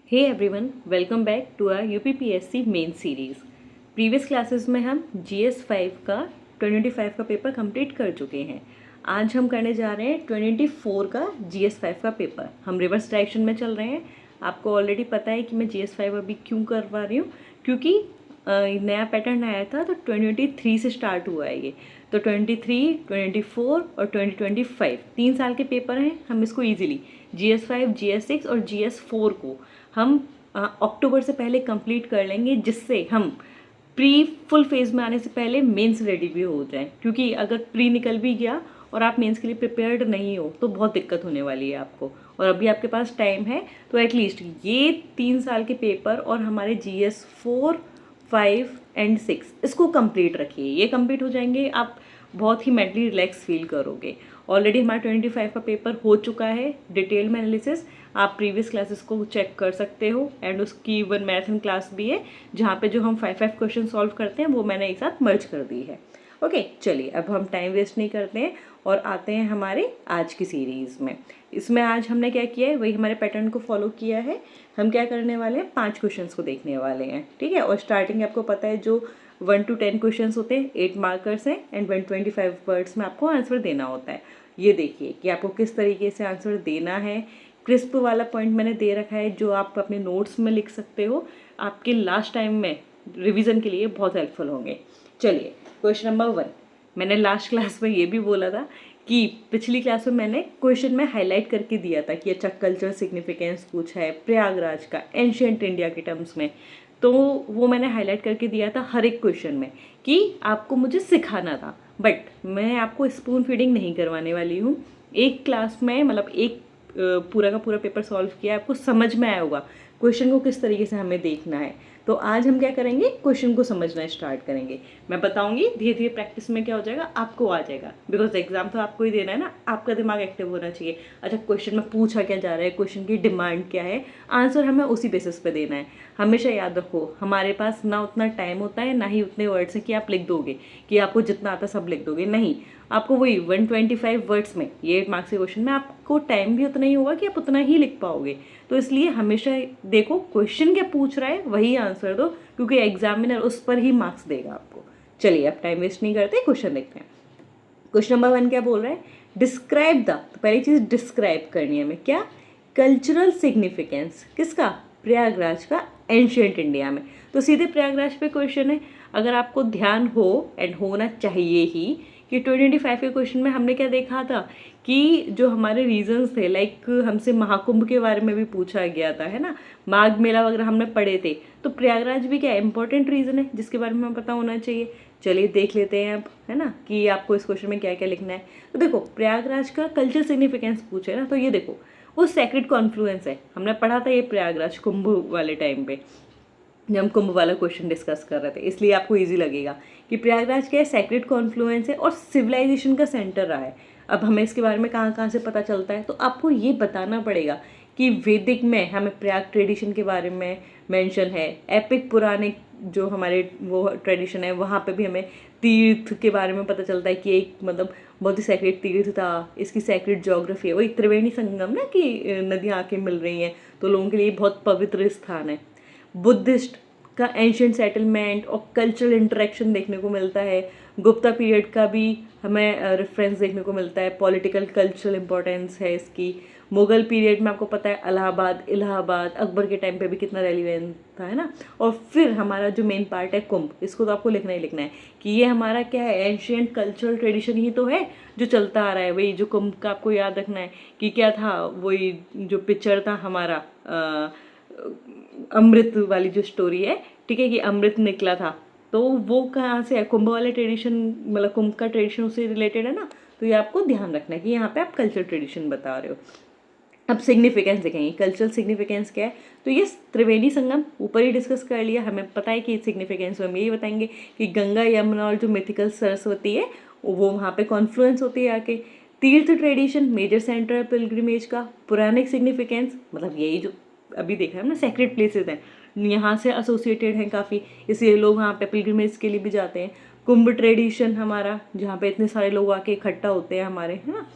Hey everyone, welcome back to our UPPSC main series. Previous classes में हम GS 5 का 25 का पेपर कंप्लीट कर चुके हैं। आज हम करने जा रहे हैं 24 का जीएस 5 का पेपर। हम रिवर्स डायरेक्शन में चल रहे हैं। आपको ऑलरेडी पता है कि मैं जीएस 5 अभी क्यों करवा रही हूँ, क्योंकि नया पैटर्न आया था तो 2023 से स्टार्ट हुआ है ये। तो 23, 24 और 2025 3 साल के पेपर हैं। हम इसको इजीली जीएस 5, जीएस 6 और जीएस 4 को हम अक्टूबर से पहले कंप्लीट कर लेंगे, जिससे हम प्री फुल फेज में आने से पहले मेंस रेडी भी हो जाएं। क्योंकि अगर प्री निकल भी गया और आप मेंस के लिए प्रिपेयर्ड नहीं हो तो बहुत दिक्कत होने वाली है आपको। और अभी आपके पास टाइम है तो एटलीस्ट ये 3 साल के पेपर और हमारे जीएस 4, 5 एंड 6 इसको कंप्लीट रखिए। ये कंप्लीट हो जाएंगे, आप बहुत ही मेंटली रिलैक्स फील करोगे। ऑलरेडी हमारा 25 का पेपर हो चुका है, डिटेल में एनालिसिस आप प्रीवियस क्लासेस को चेक कर सकते हो। एंड उसकी वन मैराथन क्लास भी है जहाँ पे जो हम 5 क्वेश्चन सॉल्व करते हैं वो मैंने एक साथ मर्ज कर दी है। ओके, चलिए अब हम टाइम वेस्ट नहीं करते हैं और आते हैं हमारे आज की सीरीज़ में। इसमें आज हमने क्या किया है, वही हमारे पैटर्न को फॉलो किया है। हम क्या करने वाले हैं, 5 क्वेश्चंस को देखने वाले हैं, ठीक है। और स्टार्टिंग आपको पता है जो 1 to 10 क्वेश्चन होते हैं, 8 मार्कर्स हैं एंड 125 वर्ड्स में आपको आंसर देना होता है। ये देखिए कि आपको किस तरीके से आंसर देना है। क्रिस्प वाला पॉइंट मैंने दे रखा है जो आप अपने नोट्स में लिख सकते हो, आपके लास्ट टाइम में रिवीजन के लिए बहुत हेल्पफुल होंगे। चलिए, क्वेश्चन नंबर 1। मैंने लास्ट क्लास में ये भी बोला था कि पिछली क्लास में मैंने क्वेश्चन में हाईलाइट करके दिया था कि अच्छा कल्चरल सिग्निफिकेंस पूछा है प्रयागराज का एंशिएंट इंडिया के टर्म्स में। तो वो मैंने हाईलाइट करके दिया था हर एक क्वेश्चन में कि आपको मुझे सिखाना था। बट मैं आपको स्पून फीडिंग नहीं करवाने वाली हूँ। एक क्लास में मतलब एक पूरा का पूरा पेपर सॉल्व किया, आपको समझ में आया होगा क्वेश्चन को किस तरीके से हमें देखना है। तो आज हम क्या करेंगे, क्वेश्चन को समझना स्टार्ट करेंगे। मैं बताऊंगी, धीरे धीरे प्रैक्टिस में क्या हो जाएगा आपको आ जाएगा। बिकॉज एग्जाम तो आपको ही देना है ना, आपका दिमाग एक्टिव होना चाहिए। अच्छा क्वेश्चन में पूछा क्या जा रहा है, क्वेश्चन की डिमांड क्या है, आंसर हमें उसी बेसिस पे देना है। हमेशा याद रखो, हमारे पास ना उतना टाइम होता है ना ही उतने वर्ड्स हैं कि आप लिख दोगे, कि आपको जितना आता सब लिख दोगे। नहीं, आपको वही 125 वर्ड्स में, ये 8 मार्क्स के क्वेश्चन में आपको टाइम भी उतना ही होगा कि आप उतना ही लिख पाओगे। तो इसलिए हमेशा देखो क्वेश्चन क्या पूछ रहा है वही आंसर दो, क्योंकि एग्जामिनर उस पर ही मार्क्स देगा आपको। चलिए अब टाइम वेस्ट नहीं करते, क्वेश्चन देखते हैं। क्वेश्चन नंबर 1 क्या बोल रहा है, डिस्क्राइब द, तो पहली चीज़ डिस्क्राइब करनी है हमें, क्या, कल्चरल सिग्निफिकेंस किसका, प्रयागराज का एंशिएंट इंडिया में। तो सीधे प्रयागराज पे क्वेश्चन है। अगर आपको ध्यान हो एंड होना चाहिए ही कि 2025 के क्वेश्चन में हमने क्या देखा था कि जो हमारे रीजंस थे, लाइक हमसे महाकुंभ के बारे में भी पूछा गया था, है ना, माघ मेला वगैरह हमने पढ़े थे। तो प्रयागराज भी क्या इंपॉर्टेंट रीजन है जिसके बारे में हमें पता होना चाहिए। चलिए देख लेते हैं अब, है ना, कि आपको इस क्वेश्चन में क्या क्या लिखना है। तो देखो प्रयागराज का कल्चर सिग्निफिकेंस पूछे ना, तो ये देखो वो सेक्रेड कॉन्फ्लुएंस है। हमने पढ़ा था ये प्रयागराज कुंभ वाले टाइम पे जब हम कुंभ वाला क्वेश्चन डिस्कस कर रहे थे, इसलिए आपको इजी लगेगा कि प्रयागराज क्या है, सेक्रेड कॉन्फ्लुएंस है और सिविलाइजेशन का सेंटर रहा है। अब हमें इसके बारे में कहाँ कहाँ से पता चलता है, तो आपको ये बताना पड़ेगा कि वैदिक में हमें प्रयाग ट्रेडिशन के बारे में मेंशन है, एपिक पुराणिक जो हमारे वो ट्रेडिशन है वहाँ पे भी हमें तीर्थ के बारे में पता चलता है कि एक मतलब बहुत ही सेक्रेट तीर्थ था, इसकी सेक्रेट ज्योग्राफी है, वही त्रिवेणी संगम ना कि नदियाँ आके मिल रही हैं तो लोगों के लिए बहुत पवित्र स्थान है। बुद्धिस्ट का एंशिएंट सेटलमेंट और कल्चरल इंटरेक्शन देखने को मिलता है। गुप्ता पीरियड का भी हमें रेफरेंस देखने को मिलता है, पॉलिटिकल कल्चरल इंपॉर्टेंस है इसकी। मुगल पीरियड में आपको पता है इलाहाबाद अकबर के टाइम पे भी कितना रेलिवेंट था, है ना। और फिर हमारा जो मेन पार्ट है कुंभ, इसको तो आपको लिखना ही लिखना है कि ये हमारा क्या है, एंशिएंट कल्चरल ट्रेडिशन ही तो है जो चलता आ रहा है। वही जो कुंभ का आपको याद रखना है कि क्या था, वही जो पिक्चर था हमारा अमृत वाली जो स्टोरी है, ठीक है, कि अमृत निकला था, तो वो कहाँ से है, कुंभ वाले ट्रेडिशन, मतलब कुंभ का ट्रेडिशन उससे रिलेटेड है ना। तो ये आपको ध्यान रखना है कि यहाँ पे आप कल्चरल ट्रेडिशन बता रहे हो। अब सिग्निफिकेंस देखेंगे, कल्चरल सिग्निफिकेंस क्या है, तो ये त्रिवेणी संगम ऊपर ही डिस्कस कर लिया, हमें पता है कि सिग्निफिकेंस हम यही बताएंगे कि गंगा यमुना और जो मिथिकल सरस्वती है वो वहाँ पे कॉन्फ्लुएंस होती है आके। तीर्थ ट्रेडिशन मेजर सेंटर है पिलग्रिमेज का। पुरानिक सिग्निफिकेंस मतलब यही जो अभी देखा है ना, सेक्रेट प्लेसेस हैं, यहाँ से एसोसिएटेड हैं काफ़ी, इसलिए लोग वहाँ पे पिलग्रिमेज के लिए भी जाते हैं। कुंभ ट्रेडिशन हमारा, जहाँ पे इतने सारे लोग आके इकट्ठा होते हैं हमारे, है ना।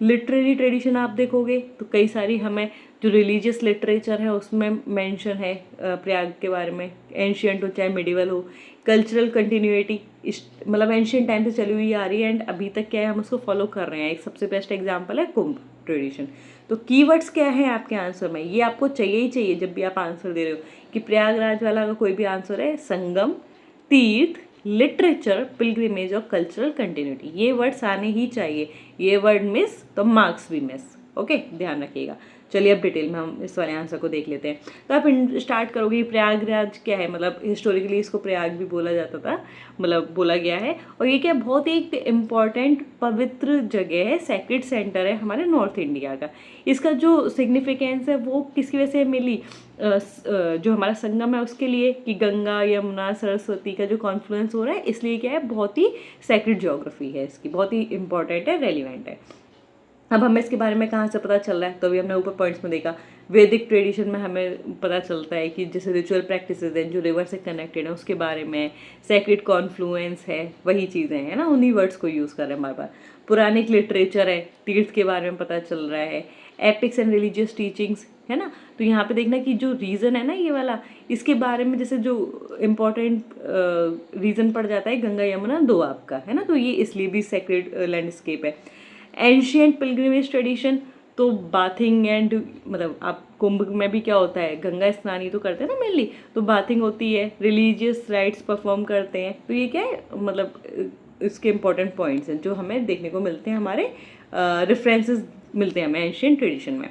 लिटरेरी ट्रेडिशन आप देखोगे तो कई सारी हमें जो रिलीजियस लिटरेचर है उसमें मेंशन है प्रयाग के बारे में, एंशियंट हो चाहे मिडिवल हो। कल्चरल कंटिन्यूटी मतलब एंशियंट टाइम से चली हुई आ रही है एंड अभी तक क्या है हम उसको फॉलो कर रहे हैं। एक सबसे बेस्ट एग्जाम्पल है कुंभ ट्रेडिशन। तो कीवर्ड्स क्या है आपके आंसर में, ये आपको चाहिए ही चाहिए जब भी आप आंसर दे रहे हो कि प्रयागराज वाला अगर कोई भी आंसर है, संगम, तीर्थ, लिटरेचर, पिलग्रिमेज और कल्चरल कंटिन्यूटी, ये वर्ड्स आने ही चाहिए। ये वर्ड मिस तो मार्क्स भी मिस। ओके, ध्यान रखिएगा। चलिए अब डिटेल में हम इस वाले आंसर को देख लेते हैं। तो आप स्टार्ट करोगे प्रयागराज क्या है, मतलब हिस्टोरिकली इसको प्रयाग भी बोला जाता था, मतलब बोला गया है। और ये क्या बहुत एक इम्पॉर्टेंट पवित्र जगह है, सेक्रेड सेंटर है हमारे नॉर्थ इंडिया का। इसका जो सिग्निफिकेंस है वो किसकी वजह से मिली, जो हमारा संगम है उसके लिए, कि गंगा यमुना सरस्वती का जो कॉन्फ्लुएंस हो रहा है, इसलिए क्या है बहुत ही सेक्रेड ज्योग्राफी है इसकी, बहुत ही इंपॉर्टेंट है, रेलिवेंट है। अब हमें इसके बारे में कहाँ से पता चल रहा है, तो अभी हमने ऊपर पॉइंट्स में देखा। वैदिक ट्रेडिशन में हमें पता चलता है कि जैसे रिचुअल प्रैक्टिसेस हैं जो रिवर से कनेक्टेड है उसके बारे में, सेक्रेड कॉन्फ्लुएंस है, वही चीज़ें हैं ना, उन्हीं वर्ड्स को यूज़ कर रहे हैं बार बार। पुरानिक लिटरेचर है, तीर्थ के बारे में पता चल रहा है, एपिक्स एंड रिलीजियस टीचिंग्स है ना। तो यहाँ पे देखना कि जो रीज़न है ना ये वाला, इसके बारे में जैसे जो इम्पोर्टेंट रीज़न पड़ जाता है गंगा यमुना दो आपका है ना, तो ये इसलिए भी सेक्रेड लैंडस्केप है। एंशियंट पिलग्रिमेज ट्रेडिशन, तो बाथिंग एंड मतलब आप कुंभ में भी क्या होता है, गंगा स्नान ही तो करते हैं ना मेनली, तो बाथिंग होती है, रिलीजियस राइट्स परफॉर्म करते हैं। तो ये क्या है, मतलब इसके इंपॉर्टेंट पॉइंट्स हैं जो हमें देखने को मिलते हैं, हमारे रेफरेंसेस मिलते हैं हमें एंशियंट ट्रेडिशन में।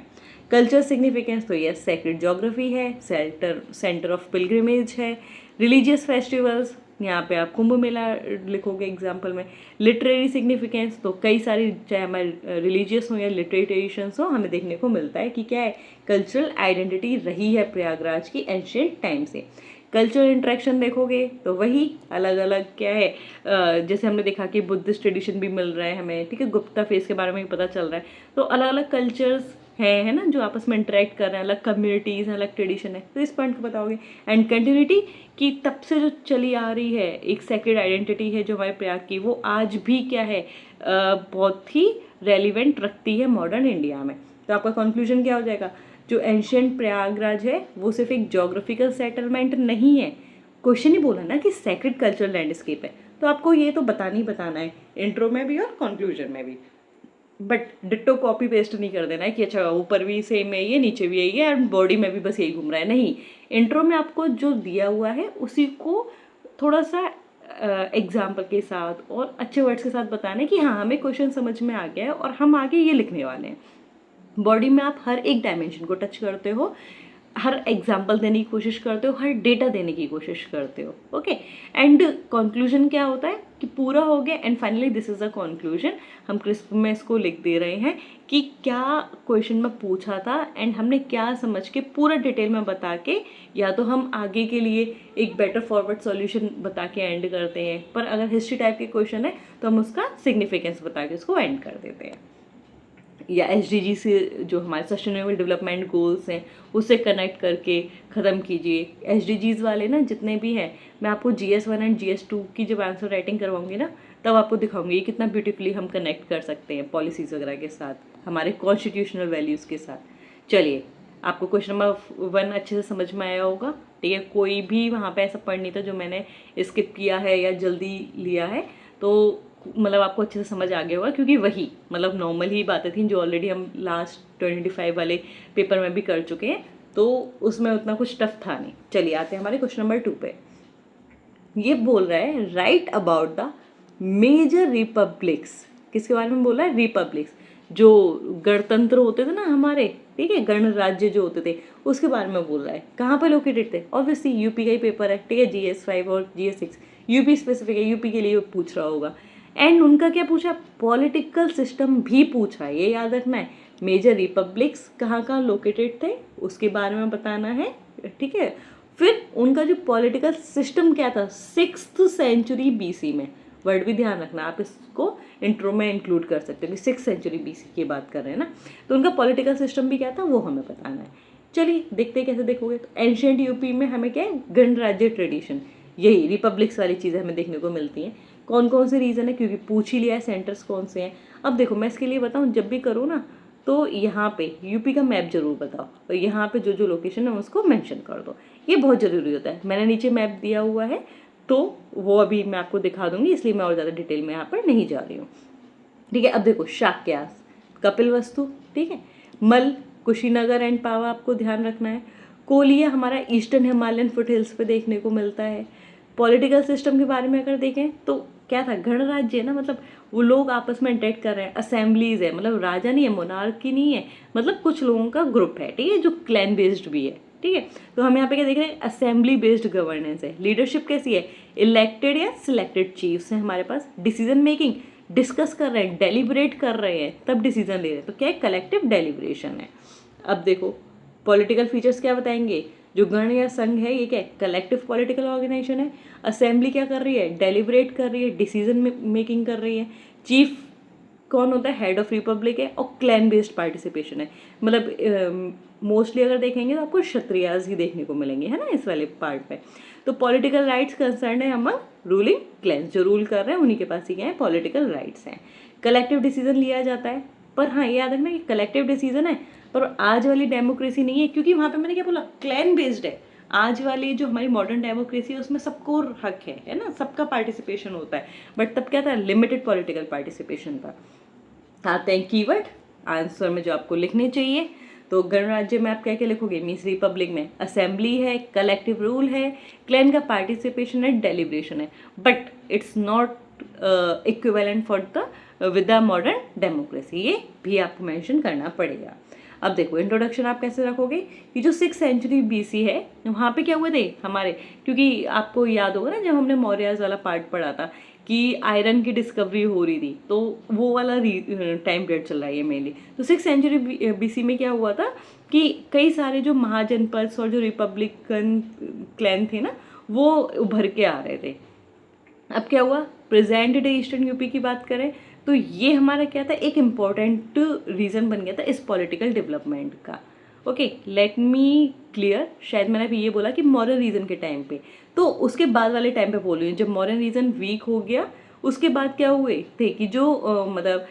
कल्चर सिग्निफिकेंस, तो ये सेक्रेड ज्योग्राफी है, सेंटर ऑफ पिलग्रिमेज है। रिलीजियस फेस्टिवल्स, यहाँ पे आप कुंभ मेला लिखोगे एग्जाम्पल में। लिटरेरी सिग्निफिकेंस, तो कई सारी चाहे हमारे रिलीजियस हो या लिटरेरी ट्रेडिशंस हो, हमें देखने को मिलता है कि क्या है, कल्चरल आइडेंटिटी रही है प्रयागराज की एंशियंट टाइम से। कल्चरल इंट्रैक्शन देखोगे तो वही अलग अलग क्या है, जैसे हमने देखा कि बुद्धिस्ट ट्रेडिशन भी मिल रहा है हमें, ठीक है, गुप्ता फेस के बारे में भी पता चल रहा है। तो अलग अलग कल्चर्स है ना, जो आपस में इंटरेक्ट कर रहे हैं, अलग कम्युनिटीज़ हैं, अलग ट्रेडिशन है, तो इस पॉइंट को बताओगे। एंड कंटिन्यूटी, कि तब से जो चली आ रही है एक सेक्रेड आइडेंटिटी है जो हमारे प्रयाग की, वो आज भी क्या है, बहुत ही रेलिवेंट रखती है मॉडर्न इंडिया में। तो आपका कंक्लूजन क्या हो जाएगा, जो एंशियंट प्रयागराज है वो सिर्फ एक जोग्राफिकल सेटलमेंट नहीं है। क्वेश्चन ही बोला ना कि सेक्रेड कल्चरल लैंडस्केप है, तो आपको ये तो बताना ही बताना है इंट्रो में भी और कंक्लूजन में भी। बट डिट्टो कॉपी पेस्ट नहीं कर देना है कि अच्छा ऊपर भी सेम है ये, नीचे भी यही है और बॉडी में भी बस यही घूम रहा है, नहीं। इंट्रो में आपको जो दिया हुआ है उसी को थोड़ा सा एग्जाम्पल के साथ और अच्छे वर्ड्स के साथ बताना है कि हाँ हमें क्वेश्चन समझ में आ गया है और हम आगे ये लिखने वाले हैं। बॉडी में आप हर एक डायमेंशन को टच करते हो, हर एग्जाम्पल देने की कोशिश करते हो, हर डेटा देने की कोशिश करते हो। ओके, एंड कंक्लूजन क्या होता है कि पूरा हो गया and finally this is a conclusion. हम क्रिस्प में इसको लिख दे रहे हैं कि क्या क्वेश्चन में पूछा था एंड हमने क्या समझ के पूरा डिटेल में बता के, या तो हम आगे के लिए एक बेटर फॉरवर्ड सॉल्यूशन बता के एंड करते हैं, पर अगर हिस्ट्री टाइप के क्वेश्चन है तो हम उसका सिग्निफिकेंस बता के उसको एंड कर देते हैं। या SDG से जो हमारे सस्टेनेबल डेवलपमेंट गोल्स हैं उससे कनेक्ट करके ख़त्म कीजिए। SDGs वाले ना जितने भी हैं, मैं आपको GS1 एंड GS2 की जब आंसर राइटिंग करवाऊंगी ना तब आपको दिखाऊंगी कितना ब्यूटीफुली हम कनेक्ट कर सकते हैं पॉलिसीज़ वगैरह के साथ, हमारे कॉन्स्टिट्यूशनल वैल्यूज़ के साथ। चलिए, आपको क्वेश्चन नंबर 1 अच्छे से समझ में आया होगा, ठीक है। कोई भी वहाँ पे ऐसा पढ़ नहीं था जो मैंने स्किप किया है या जल्दी लिया है, तो मतलब आपको अच्छे से समझ आ गया होगा, क्योंकि वही मतलब नॉर्मल ही बातें थी जो ऑलरेडी हम लास्ट 25 वाले पेपर में भी कर चुके हैं, तो उसमें उतना कुछ टफ था नहीं। चलिए आते हैं हमारे क्वेश्चन नंबर 2 पे। ये बोल रहा है right about the major republics. किसके बारे में बोल रहा है, रिपब्लिक्स, जो गणतंत्र होते थे ना हमारे, ठीक है, गणराज्य जो होते थे उसके बारे में बोल रहा है। कहाँ पर लोकेटेड थे, ऑब्वियसली यूपी का ही पेपर है, ठीक है, GS5 और GS6 यूपी स्पेसिफिक है, यूपी के लिए पूछ रहा होगा। एंड उनका क्या पूछा, पॉलिटिकल सिस्टम भी पूछा, ये याद रखना है। मेजर रिपब्लिक्स कहाँ कहाँ लोकेटेड थे उसके बारे में बताना है, ठीक है। फिर उनका जो पॉलिटिकल सिस्टम क्या था 6th सेंचुरी BC में, वर्ड भी ध्यान रखना, आप इसको इंट्रो में इंक्लूड कर सकते हो कि 6th सेंचुरी BC की बात कर रहे हैं ना, तो उनका पॉलिटिकल सिस्टम भी क्या था वो हमें बताना है। चलिए देखते कैसे देखोगे। तो एंशियंट यूपी में हमें क्या है, गणराज्य ट्रेडिशन, यही रिपब्लिक्स वाली चीज़ें हमें देखने को मिलती हैं। कौन कौन से रीज़न है, क्योंकि पूछ ही लिया है सेंटर्स कौन से हैं। अब देखो मैं इसके लिए बताऊँ, जब भी करो ना तो यहाँ पे यूपी का मैप जरूर बताओ और यहाँ पे जो जो लोकेशन है उसको मेंशन कर दो, ये बहुत ज़रूरी होता है। मैंने नीचे मैप दिया हुआ है तो वो अभी मैं आपको दिखा दूंगी, इसलिए मैं और ज़्यादा डिटेल में यहाँ पर नहीं जा रही हूँ। ठीक है, अब देखो शाक्यास, कपिलवस्तु, ठीक है, मल कुशीनगर एंड पावा आपको ध्यान रखना है। कोलिया हमारा ईस्टर्न हिमालयन फुटहिल्स पे देखने को मिलता है। पॉलिटिकल सिस्टम के बारे में अगर देखें तो क्या था, गणराज्य है ना, मतलब वो लोग आपस में इंटरेक्ट कर रहे हैं, असेंबलीज है, मतलब राजा नहीं है, मोनार्की नहीं है, मतलब कुछ लोगों का ग्रुप है, ठीक है, जो क्लैन बेस्ड भी है। ठीक है, तो हम यहाँ पे क्या देख रहे हैं, असेंबली बेस्ड गवर्नेंस है। लीडरशिप कैसी है, इलेक्टेड या सिलेक्टेड चीफ्स हैं हमारे पास। डिसीजन मेकिंग, डिस्कस कर रहे हैं, डेलिब्रेट कर रहे हैं, तब डिसीजन ले रहे हैं, तो क्या है, कलेक्टिव डेलिब्रेशन है। अब देखो पॉलिटिकल फीचर्स क्या बताएंगे, जो गण या संघ है ये क्या है, कलेक्टिव पॉलिटिकल ऑर्गेनाइजेशन है। असेंबली क्या कर रही है, डेलिब्रेट कर रही है, डिसीजन मेकिंग कर रही है। चीफ कौन होता है, हेड ऑफ रिपब्लिक है। और क्लैन बेस्ड पार्टिसिपेशन है, मतलब मोस्टली अगर देखेंगे तो आपको क्षत्रियाज ही देखने को मिलेंगे, है ना, इस वाले पार्ट पे। तो पॉलिटिकल राइट्स कंसर्न है अमंग रूलिंग क्लैंस, जो रूल कर रहे हैं उन्हीं के पास ही क्या है, पॉलिटिकल राइट्स हैं। कलेक्टिव डिसीजन लिया जाता है, पर हाँ ये याद रखना कि कलेक्टिव डिसीजन है, पर आज वाली डेमोक्रेसी नहीं है, क्योंकि वहाँ पे मैंने क्या बोला, क्लैन बेस्ड है। आज वाली जो हमारी मॉडर्न डेमोक्रेसी है उसमें सबको हक है ना, सबका पार्टिसिपेशन होता है, बट तब क्या था, लिमिटेड पॉलिटिकल पार्टिसिपेशन था। आते हैं कीवर्ड आंसर में जो आपको लिखने चाहिए, तो गणराज्य में आप क्या क्या लिखोगे, मीन्स रिपब्लिक में असेंबली है, कलेक्टिव रूल है, क्लैन का पार्टिसिपेशन है, डेलिब्रेशन है, but it's not equivalent for the with the modern democracy, ये भी आपको मेंशन करना पड़ेगा। अब देखो इंट्रोडक्शन आप कैसे रखोगे, कि जो 6th सेंचुरी BC है वहाँ पे क्या हुए थे हमारे, क्योंकि आपको याद होगा ना जब हमने मौर्याज वाला पार्ट पढ़ा था कि आयरन की डिस्कवरी हो रही थी, तो वो वाला टाइम पीरियड चल रहा है ये मेनली। तो 6th सेंचुरी BC में क्या हुआ था कि कई सारे जो महाजनपद और जो रिपब्लिकन क्लैन थे ना वो उभर के आ रहे थे। अब क्या हुआ, प्रेजेंट डे ईस्टर्न यूपी की बात करें तो ये हमारा क्या था, एक इम्पॉर्टेंट रीज़न बन गया था इस पॉलिटिकल डेवलपमेंट का। ओके, लेट मी क्लियर, शायद मैंने अभी ये बोला कि मॉडर्न रीजन के टाइम पे, तो उसके बाद वाले टाइम पे बोल रही हूँ, जब मॉडर्न रीजन वीक हो गया उसके बाद क्या हुए थे कि जो मतलब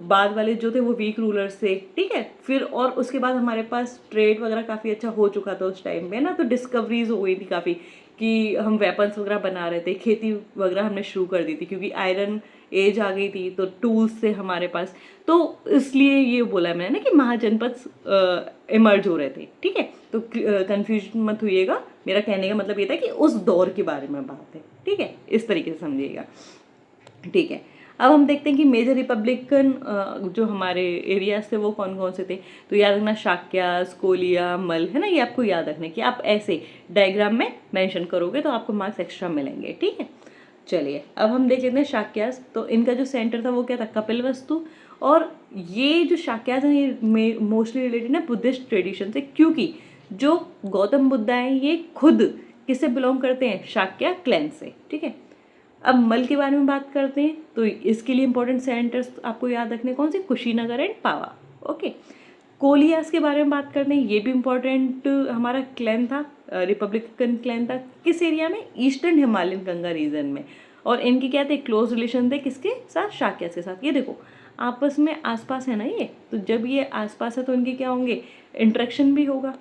बाद वाले जो थे वो वीक रूलर्स थे, ठीक है। फिर और उसके बाद हमारे पास ट्रेड वगैरह काफ़ी अच्छा हो चुका था उस टाइम पे ना, तो डिस्कवरीज हो गई थी काफ़ी कि हम वेपन्स वगैरह बना रहे थे, खेती वगैरह हमने शुरू कर दी थी क्योंकि आयरन एज आ गई थी, तो टूल्स थे हमारे पास, तो इसलिए ये बोला मैंने कि महाजनपद इमर्ज हो रहे थे, ठीक है। तो कंफ्यूजन मत होइएगा, मेरा कहने का मतलब ये था कि उस दौर के बारे में बात है, ठीक है, इस तरीके से समझिएगा, ठीक है। अब हम देखते हैं कि मेजर रिपब्लिकन जो हमारे एरियाज थे वो कौन कौन से थे, तो याद रखना शाक्यास, कोलिया, मल, है ना, ये आपको याद रखना कि आप ऐसे डायग्राम में मेंशन करोगे तो आपको मार्क्स एक्स्ट्रा मिलेंगे, ठीक है। चलिए अब हम देख लेते हैं शाक्यास, तो इनका जो सेंटर था वो क्या था, कपिलवस्तु। और ये जो शाक्यास है ये मोस्टली रिलेटेड है बुद्धिस्ट ट्रेडिशन से, क्योंकि जो गौतम बुद्ध हैं ये खुद किससे बिलोंग करते हैं, शाक्या क्लैन से, ठीक है। अब मल के बारे में बात करते हैं, तो इसके लिए इंपॉर्टेंट सेंटर्स आपको याद रखने कौन से, कुशीनगर एंड पावा, ओके। कोलियास के बारे में बात करते हैं, ये भी इम्पोर्टेंट हमारा क्लैन था, रिपब्लिकन क्लैन था, किस एरिया में, ईस्टर्न हिमालयन गंगा रीजन में। और इनके क्या थे, क्लोज रिलेशन थे किसके साथ, शाक्यास के साथ। ये देखो आपस में आसपास है ना ये, तो जब ये आसपास है तो इनके क्या होंगे, इंटरेक्शन भी होगा।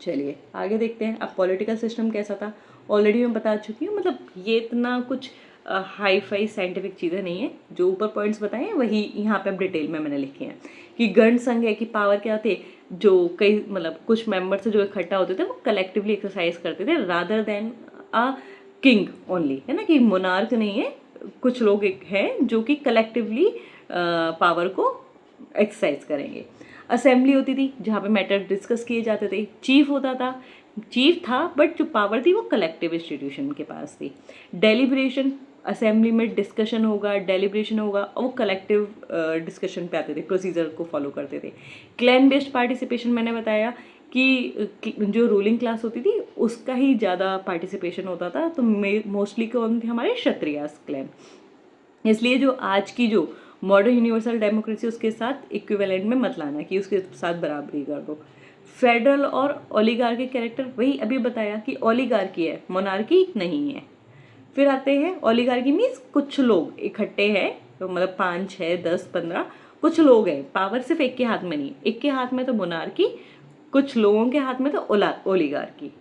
चलिए आगे देखते हैं। अब पॉलिटिकल सिस्टम कैसा था, ऑलरेडी मैं बता चुकी हूँ, मतलब ये इतना कुछ हाई फाई साइंटिफिक चीज़ें नहीं है, जो ऊपर पॉइंट्स बताए हैं वही यहाँ पे अब डिटेल में मैंने लिखे हैं। कि गण संघ है कि पावर क्या थे, जो कई मतलब कुछ मेंबर्स जो इकट्ठा होते थे वो कलेक्टिवली एक्सरसाइज करते थे rather than a king only, है ना, कि मोनार्क नहीं है, कुछ लोग हैं जो कि कलेक्टिवली पावर को एक्सरसाइज करेंगे। असेंबली होती थी जहाँ पे मैटर डिस्कस किए जाते थे। चीफ होता था, चीफ था बट जो पावर थी वो कलेक्टिव इंस्टीट्यूशन के पास थी। डेलिब्रेशन, असेंबली में डिस्कशन होगा, डेलिब्रेशन होगा, और वो कलेक्टिव डिस्कशन पे आते थे, प्रोसीजर को फॉलो करते थे। क्लैन बेस्ड पार्टिसिपेशन मैंने बताया कि जो रूलिंग क्लास होती थी उसका ही ज़्यादा पार्टिसिपेशन होता था, तो मोस्टली कौन थे हमारे, क्षत्रियास क्लैन। इसलिए जो आज की जो मॉडर्न यूनिवर्सल डेमोक्रेसी उसके साथ इक्विवेलेंट में मत लाना कि उसके साथ बराबरी कर दो। फेडरल और ओलिगार्की कैरेक्टर वही अभी बताया कि ओलिगार्की है, मोनार्की नहीं है। फिर आते हैं ओलिगार्की मीन्स कुछ लोग इकट्ठे हैं, तो मतलब 5, 6, 10, 15, कुछ लोग हैं, पावर सिर्फ एक के हाथ में नहीं, एक के हाथ में तो मोनार्की, कुछ लोगों के हाथ में तो ओलिगार्की।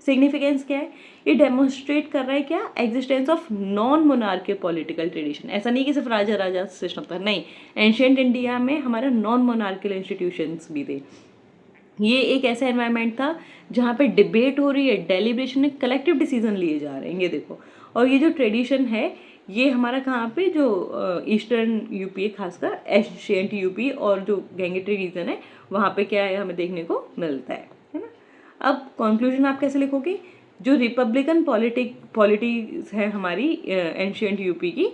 सिग्निफिकेंस क्या है, ये डेमोन्स्ट्रेट कर रहा है क्या, existence of non monarchial political tradition. ऐसा नहीं कि सिर्फ राजा राजा सिस्टम था, नहीं, एंशिएंट इंडिया में हमारे नॉन मोनार्कियल इंस्टीट्यूशंस भी थे। ये एक ऐसा एनवायरनमेंट था जहाँ पे डिबेट हो रही है, डेलिब्रेशन में कलेक्टिव डिसीजन लिए जा रहे हैं, ये देखो। और ये जो ट्रेडिशन है ये हमारा कहाँ पे, जो ईस्टर्न यूपी है, खासकर एशियंट यूपी और जो गैंगेटरी रीजन है वहाँ पे क्या है हमें देखने को मिलता है ना। अब कंक्लूजन आप कैसे लिखोगे, जो रिपब्लिकन पॉलिटिक्स है हमारी एंशियंट यूपी की,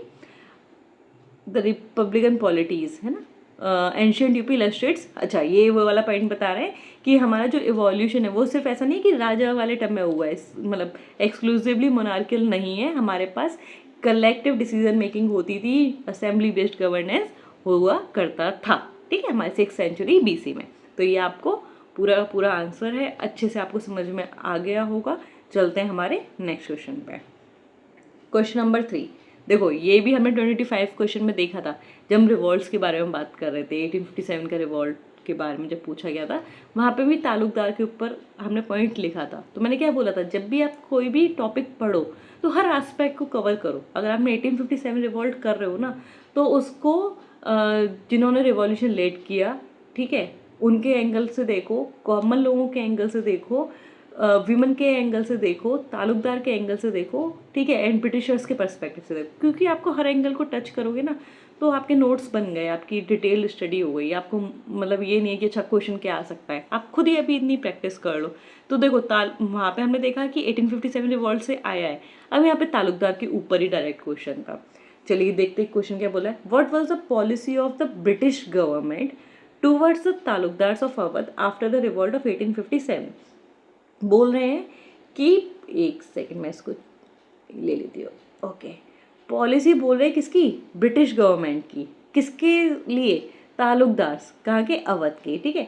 द रिपब्लिकन पॉलिटीज है ना, एंशियंट यूपी इलस्ट्रेट्स। अच्छा, ये वो वाला पॉइंट बता रहे हैं कि हमारा जो इवोल्यूशन है वो सिर्फ ऐसा नहीं है कि राजा वाले टाइम में हुआ है, मतलब एक्सक्लूसिवली मोनार्कियल नहीं है, हमारे पास कलेक्टिव डिसीजन मेकिंग होती थी, असेंबली बेस्ड गवर्नेंस हुआ करता था, ठीक है, हमारे 6th सेंचुरी BC में। तो ये आपको पूरा आंसर है, अच्छे से आपको समझ में आ गया होगा। चलते हैं हमारे नेक्स्ट क्वेश्चन पे। क्वेश्चन नंबर 3, देखो ये भी हमने 25 क्वेश्चन में देखा था जब हम रिवॉल्ट्स के बारे में बात कर रहे थे। 1857 का रिवॉल्ट के बारे में जब पूछा गया था, वहाँ पे भी तालुकदार के ऊपर हमने पॉइंट लिखा था। तो मैंने क्या बोला था, जब भी आप कोई भी टॉपिक पढ़ो तो हर एस्पेक्ट को कवर करो। अगर आपने 1857 रिवॉल्ट कर रहे हो ना, तो उसको जिन्होंने रिवॉल्यूशन लेड किया, ठीक है, उनके एंगल से देखो, कॉमन लोगों के एंगल से देखो, विमेन के एंगल से देखो, तालुकदार के एंगल से देखो, ठीक है, एंड ब्रिटिशर्स के पर्सपेक्टिव से देखो, क्योंकि आपको हर एंगल को टच करोगे ना तो आपके नोट्स बन गए, आपकी डिटेल स्टडी हो गई, आपको मतलब ये नहीं है कि अच्छा क्वेश्चन क्या आ सकता है, आप खुद ही अभी इतनी प्रैक्टिस कर लो। तो देखो वहाँ पे हमने देखा कि 1857 रिवॉल्ट से आया है, अब यहाँ पे तालुकदार के ऊपर ही डायरेक्ट क्वेश्चन था। चलिए देखते क्वेश्चन क्या बोला है। What was the policy of the British government towards the taluqdars of Awadh after the revolt of 1857। बोल रहे हैं कि, एक सेकंड मैं इसको ले लेती हूँ, ओके। पॉलिसी बोल रहे हैं किसकी, ब्रिटिश गवर्नमेंट की, किसके लिए, तालुकदार्स, कहाँ के, अवध के, ठीक है।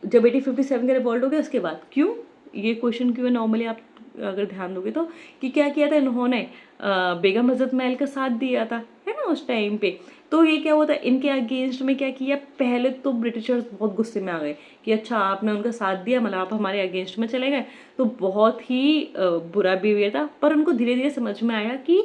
जब 1857 का रिवॉल्ट हो गया उसके बाद, क्यों, ये क्वेश्चन क्यों है नॉर्मली आप अगर ध्यान दोगे तो, कि क्या किया था इन्होंने, बेगम हजरत महल का साथ दिया था, है ना, उस टाइम पे। तो ये क्या हुआ था, इनके अगेंस्ट में क्या किया, पहले तो ब्रिटिशर्स बहुत गुस्से में आ गए कि अच्छा आपने उनका साथ दिया, मतलब आप हमारे अगेंस्ट में चले गए, तो बहुत ही बुरा बिहेवियर था। पर उनको धीरे धीरे समझ में आया कि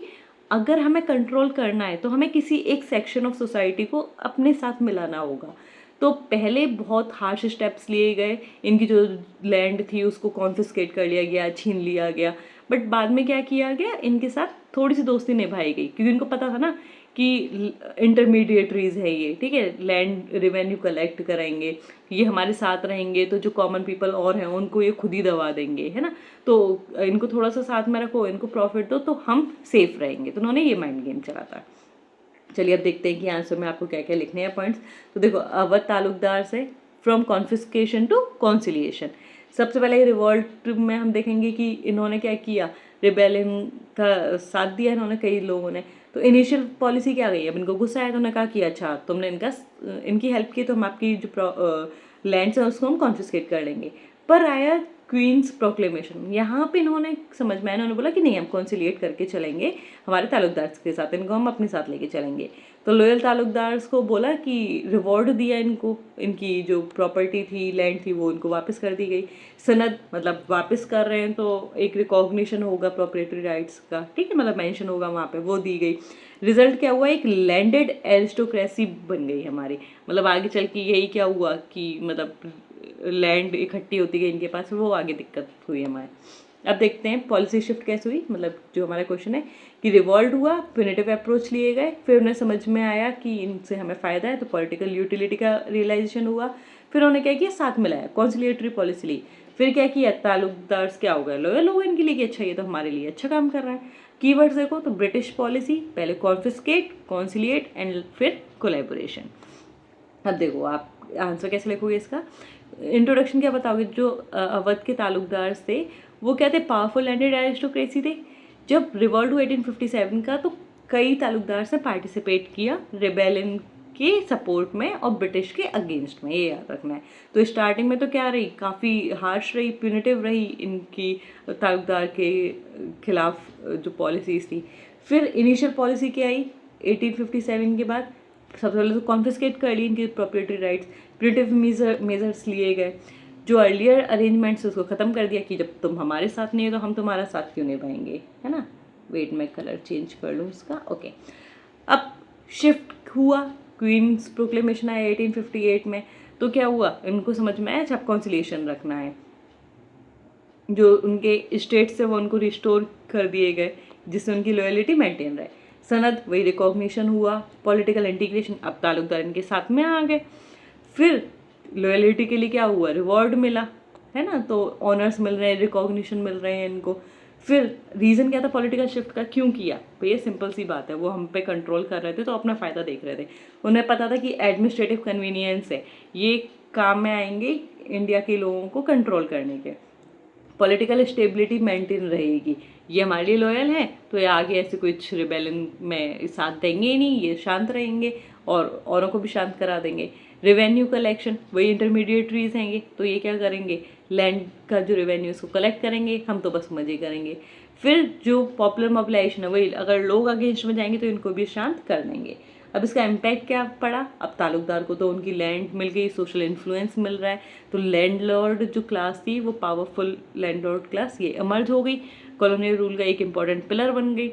अगर हमें कंट्रोल करना है तो हमें किसी एक सेक्शन ऑफ सोसाइटी को अपने साथ मिलाना होगा। तो पहले बहुत हार्श स्टेप्स लिए गए, इनकी जो लैंड थी उसको कॉन्फिस्केट कर लिया गया, छीन लिया गया। बट बाद में क्या किया गया, इनके साथ थोड़ी सी दोस्ती निभाई गई, क्योंकि इनको पता था ना कि इंटरमीडिएटरीज है ये, ठीक है, लैंड रेवेन्यू कलेक्ट कराएंगे, ये हमारे साथ रहेंगे, तो जो कॉमन पीपल और हैं उनको ये खुद ही दबा देंगे, है ना। तो इनको थोड़ा सा साथ में रखो, इनको प्रॉफिट दो, तो हम सेफ रहेंगे। तो उन्होंने ये माइंड गेम चला था। चलिए अब देखते हैं कि आंसर में आपको क्या क्या लिखने हैं पॉइंट्स। तो देखो, अवध तालुकदार से फ्रॉम कॉन्फिस्केशन टू कॉन्सिलिएशन। सबसे पहले रिवॉल्ट में हम देखेंगे कि इन्होंने क्या किया, रिबेलियन का साथ दिया इन्होंने, कई लोगों ने। तो इनिशियल पॉलिसी क्या गई, अब इनको गुस्सा आया तो उन्होंने कहा कि अच्छा तुमने इनकी हेल्प की तो हम आपकी जो लैंड्स हैं उसको हम कॉन्फिस्केट कर लेंगे। पर आया क्वींस प्रोक्लेमेशन, यहाँ पे इन्होंने समझ में आया, इन्होंने बोला कि नहीं हम कॉन्सिलिएट करके चलेंगे हमारे तालुकदार्स के साथ, इनको हम अपने साथ लेके चलेंगे। तो लॉयल तालुकदार्स को बोला कि रिवॉर्ड दिया इनको, इनकी जो प्रॉपर्टी थी, लैंड थी, वो इनको वापस कर दी गई। सनद मतलब वापस कर रहे हैं तो एक रिकॉग्निशन होगा प्रॉपर्टी राइट्स का, ठीक है, मतलब मेंशन होगा वहाँ पे, वो दी गई। रिजल्ट क्या हुआ, एक लैंडेड एरिस्टोक्रेसी बन गई हमारी। मतलब आगे चल के यही क्या हुआ कि मतलब लैंड इकट्ठी होती गई इनके पास, वो आगे दिक्कत हुई हमारे। अब देखते हैं पॉलिसी शिफ्ट कैसे हुई, मतलब जो हमारा क्वेश्चन है कि रिवॉल्ट हुआ, प्यूनिटिव अप्रोच लिए गए, फिर उन्हें समझ में आया कि इनसे हमें फ़ायदा है, तो पॉलिटिकल यूटिलिटी का रियलाइजेशन हुआ। फिर उन्होंने क्या किया, साथ मिलाया, कॉन्सिलिएटरी पॉलिसी ली। फिर क्या किया, तालुकदार्स क्या हो गए, लॉयल हो गए इनके लिए कि अच्छा ये तो हमारे लिए अच्छा काम कर रहा है। कीवर्ड्स देखो तो ब्रिटिश पॉलिसी, पहले कॉन्फिस्केट, कॉन्सिलिएट एंड फिर कोलैबोरेशन। अब देखो आप आंसर कैसे लिखोगे इसका, इंट्रोडक्शन क्या बताओगे, जो अवध के तालुकदार थे वो क्या थे, पावरफुल लैंडेड एरिस्टोक्रेसी थे। जब रिवॉल्ट हुआ 1857 का, तो कई तालुकदार ने पार्टिसिपेट किया रिबेलियन के सपोर्ट में और ब्रिटिश के अगेंस्ट में, ये याद रखना है। तो स्टार्टिंग में तो क्या रही, काफ़ी हार्श रही, प्यूनिटिव रही इनकी तालुकदार के खिलाफ जो पॉलिसीज थी। फिर इनिशियल पॉलिसी क्या आई 1857 के बाद, सबसे पहले तो कॉन्फिस्केट कर ली इनकी प्रॉपर्टी राइट्स, प्रिवेंटिव मेजर्स लिए गए, जो अर्लियर अरेंजमेंट्स उसको ख़त्म कर दिया कि जब तुम हमारे साथ नहीं हो तो हम तुम्हारा साथ क्यों निभाएंगे, है ना। वेट मैं कलर चेंज कर लूँ इसका, ओके। अब शिफ्ट हुआ, क्वींस प्रोक्लेमेशन आया 1858 में, तो क्या हुआ, इनको समझ में आया अब कॉन्सिलिएशन रखना है, जो उनके स्टेट से वो उनको रिस्टोर कर दिए गए जिससे उनकी लॉयलिटी मेंटेन रहे। सनद, वही रिकॉग्निशन हुआ, पॉलिटिकल इंटीग्रेशन, अब ताल्लुकदार इनके साथ में आ गए। फिर लॉयलिटी के लिए क्या हुआ, रिवॉर्ड मिला, है ना, तो ऑनर्स मिल रहे हैं, रिकॉग्निशन मिल रहे हैं इनको। फिर रीज़न क्या था पॉलिटिकल शिफ्ट का, क्यों किया भैया, सिंपल सी बात है, वो हम पे कंट्रोल कर रहे थे तो अपना फ़ायदा देख रहे थे। उन्हें पता था कि एडमिनिस्ट्रेटिव कन्वीनियंस है, ये काम में आएंगे इंडिया के लोगों को कंट्रोल करने के, पॉलिटिकल स्टेबिलिटी मेंटेन रहेगी, ये हमारे लिए लॉयल हैं तो ये आगे ऐसे कुछ रिबेलियन में साथ देंगे ही नहीं, ये शांत रहेंगे और औरों को भी शांत करा देंगे। रेवेन्यू कलेक्शन, वही इंटरमीडिएटरीज हैंगे तो ये क्या करेंगे, लैंड का जो रेवेन्यू उसको कलेक्ट करेंगे, हम तो बस मजे करेंगे। फिर जो पॉपुलर मोबिलाइजेशन है, वही अगर लोग अगेंस्ट में जाएंगे तो इनको भी शांत कर देंगे। अब इसका इम्पैक्ट क्या पड़ा, अब ताल्लुकदार को तो उनकी लैंड मिल गई, सोशल इन्फ्लुएंस मिल रहा है, तो लैंडलॉर्ड जो क्लास थी वो पावरफुल लैंडलॉर्ड क्लास ये इमर्ज हो गई, कॉलोनियल रूल का एक इम्पॉर्टेंट पिलर बन गई।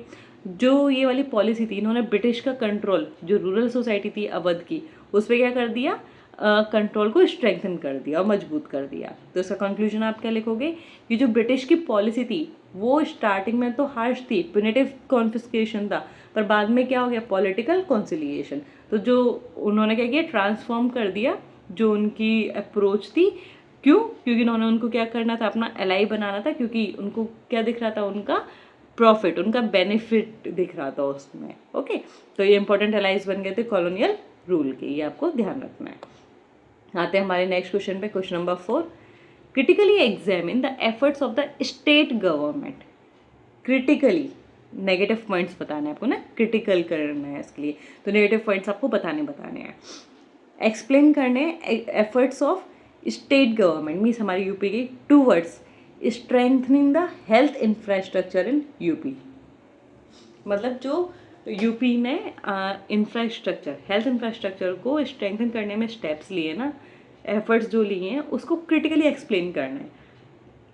जो ये वाली पॉलिसी थी, इन्होंने ब्रिटिश का कंट्रोल जो रूरल सोसाइटी थी अवध की उस पर क्या कर दिया, कंट्रोल को स्ट्रेंथन कर दिया और मजबूत कर दिया। तो इसका कंक्लूजन आप क्या लिखोगे कि जो ब्रिटिश की पॉलिसी थी वो स्टार्टिंग में तो हार्श थी, प्यूनिटिव कॉन्फिस्केशन था, पर बाद में क्या हो गया, पॉलिटिकल कॉन्सिलिएशन। तो जो उन्होंने क्या किया, ट्रांसफॉर्म कर दिया जो उनकी अप्रोच थी। क्यों, क्योंकि उन्होंने उनको क्या करना था, अपना एलाई बनाना था, क्योंकि उनको क्या दिख रहा था, उनका प्रॉफिट, उनका बेनिफिट दिख रहा था उसमें। ओके, तो ये इंपॉर्टेंट एलाइज बन गए थे कॉलोनियल रूल के, ये आपको ध्यान रखना है। आते हैं हमारे नेक्स्ट क्वेश्चन पे, question number 4, critically examine the efforts of the state government. Critically negative points बताने हैं आपको ना, क्रिटिकल करना है इसके लिए, तो नेगेटिव पॉइंट्स आपको बताने हैं, एक्सप्लेन करने efforts of state government means हमारी यूपी की, towards strengthening the health infrastructure in UP. मतलब जो यूपी ने इंफ्रास्ट्रक्चर, हेल्थ इंफ्रास्ट्रक्चर को स्ट्रेंथन करने में स्टेप्स लिए ना, एफर्ट्स जो लिए हैं उसको क्रिटिकली एक्सप्लेन करना है।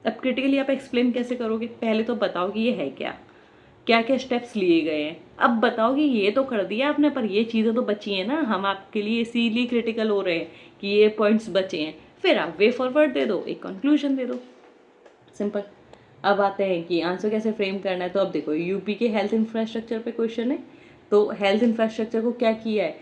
अब क्रिटिकली आप एक्सप्लेन कैसे करोगे, पहले तो बताओ कि ये है क्या, क्या क्या स्टेप्स लिए गए हैं, अब बताओ कि ये तो कर दिया आपने पर ये चीज़ें तो बची हैं ना, हम आपके लिए इसीलिए क्रिटिकल हो रहे हैं कि ये पॉइंट्स बचे हैं, फिर आप वे फॉरवर्ड दे दो, एक कंक्लूजन दे दो, सिंपल। अब आते हैं कि आंसर कैसे फ्रेम करना है। तो अब देखो यूपी के हेल्थ इंफ्रास्ट्रक्चर पे क्वेश्चन है, तो हेल्थ इंफ्रास्ट्रक्चर को क्या किया है,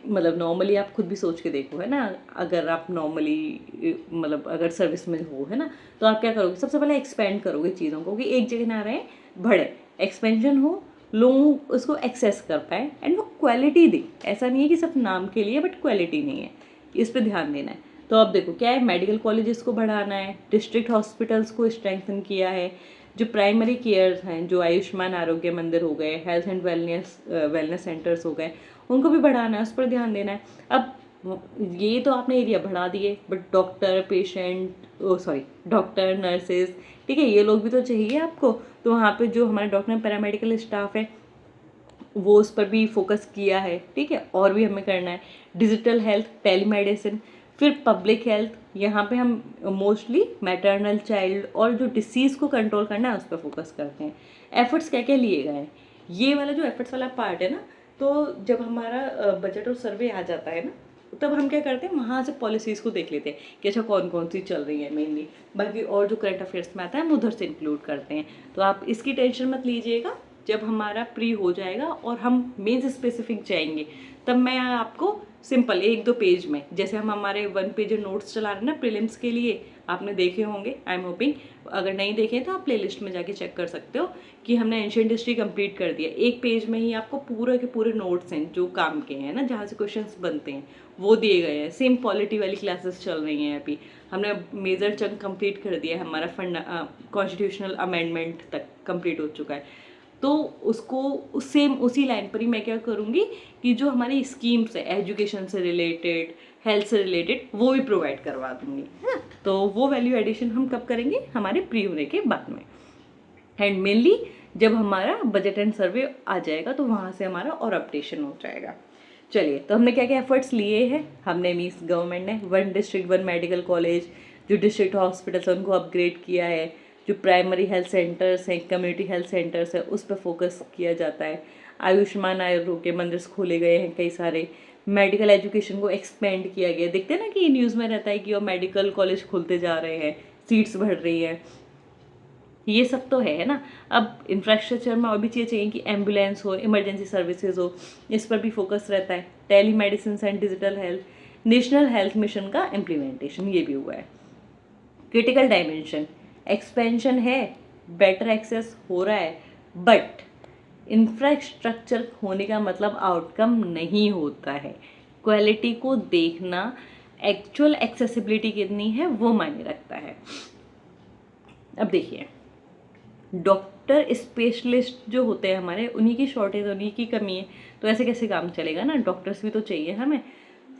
मतलब नॉर्मली आप खुद भी सोच के देखो, है ना, अगर आप नॉर्मली मतलब अगर सर्विस में हो, है ना, तो आप क्या करोगे, सबसे पहले एक्सपेंड करोगे चीज़ों को कि एक जगह ना रहे बढ़े, एक्सपेंशन हो, लोग उसको एक्सेस कर पाए एंड वो क्वालिटी दे। ऐसा नहीं है कि सिर्फ नाम के लिए बट क्वालिटी नहीं है, इस पर ध्यान देना है। तो अब देखो क्या है, मेडिकल कॉलेजेस को बढ़ाना है, डिस्ट्रिक्ट हॉस्पिटल्स को स्ट्रेंथन किया है, जो प्राइमरी केयर्स हैं, जो आयुष्मान आरोग्य मंदिर हो गए, हेल्थ एंड वेलनेस सेंटर्स हो गए, उनको भी बढ़ाना है, उस पर ध्यान देना है। अब ये तो आपने एरिया बढ़ा दिए बट डॉक्टर नर्सेज, ठीक है, ये लोग भी तो चाहिए आपको, तो वहाँ पे जो हमारे डॉक्टर पैरामेडिकल स्टाफ है वो उस पर भी फोकस किया है, ठीक है, और भी हमें करना है। डिजिटल हेल्थ, टेलीमेडिसिन, फिर पब्लिक हेल्थ, यहाँ पे हम मोस्टली मैटरनल चाइल्ड और जो डिसीज़ को कंट्रोल करना है उस पर फोकस करते हैं। एफर्ट्स क्या क्या लिए गए हैं, ये वाला जो एफर्ट्स वाला पार्ट है ना, तो जब हमारा बजट और सर्वे आ जाता है ना, तब हम क्या करते हैं, वहाँ से पॉलिसीज़ को देख लेते हैं कि अच्छा कौन कौन सी चल रही है मेनली, बाकी और जो करंट अफेयर्स में आता है हम उधर से इंक्लूड करते हैं। तो आप इसकी टेंशन मत लीजिएगा, जब हमारा प्री हो जाएगा और हम मेंस स्पेसिफिक जाएंगे तब मैं आपको सिंपल 1-2 पेज में, जैसे हम हमारे 1 पेज नोट्स चला रहे हैं ना प्रीलिम्स के लिए, आपने देखे होंगे, आई एम होपिंग, अगर नहीं देखे तो आप प्लेलिस्ट में जाके चेक कर सकते हो कि हमने एंशिएंट हिस्ट्री कंप्लीट कर दिया। 1 पेज में ही आपको पूरे के पूरे नोट्स हैं जो काम के हैं ना, जहाँ से क्वेश्चंस बनते हैं वो दिए गए हैं। सेम पॉलिटी वाली क्लासेस चल रही हैं अभी, हमने मेजर चंक कंप्लीट कर दिया है, हमारा कॉन्स्टिट्यूशनल अमेंडमेंट तक कंप्लीट हो चुका है। तो उसको सेम उसी लाइन पर ही मैं क्या करूँगी कि जो हमारी स्कीम्स है एजुकेशन से रिलेटेड, हेल्थ से रिलेटेड, वो भी प्रोवाइड करवा दूँगी, है ना। तो वो वैल्यू एडिशन हम कब करेंगे, हमारे प्री होने के बाद में, एंड मेनली जब हमारा बजट एंड सर्वे आ जाएगा तो वहाँ से हमारा और अपडेशन हो जाएगा। चलिए, तो हमने क्या क्या एफर्ट्स लिए हैं, हमने मीन्स गवर्नमेंट ने 1 डिस्ट्रिक्ट 1 मेडिकल कॉलेज, जो डिस्ट्रिक्ट हॉस्पिटल्स हैं उनको अपग्रेड किया है, जो प्राइमरी हेल्थ सेंटर्स हैं, कम्युनिटी हेल्थ सेंटर्स हैं, उस पर फोकस किया जाता है। आयुष्मान आरोग्य मंदिर खोले गए हैं कई सारे, मेडिकल एजुकेशन को एक्सपेंड किया गया। देखते हैं ना कि न्यूज़ में रहता है कि वो मेडिकल कॉलेज खुलते जा रहे हैं, सीट्स बढ़ रही हैं, ये सब तो है ना। अब इंफ्रास्ट्रक्चर में और भी चीज़ें चाहिए कि एम्बुलेंस हो, इमरजेंसी सर्विसेज हो, इस पर भी फोकस रहता है। Telemedicine and digital health, national health mission का इम्प्लीमेंटेशन ये भी हुआ है। क्रिटिकल डायमेंशन एक्सपेंशन है, बेटर एक्सेस हो रहा है, बट इंफ्रास्ट्रक्चर होने का मतलब आउटकम नहीं होता है। क्वालिटी को देखना, एक्चुअल एक्सेसिबिलिटी कितनी है वो मायने रखता है। अब देखिए, डॉक्टर स्पेशलिस्ट जो होते हैं हमारे, उन्हीं की शॉर्टेज, उन्हीं की कमी है, तो ऐसे कैसे काम चलेगा ना, डॉक्टर्स भी तो चाहिए हमें।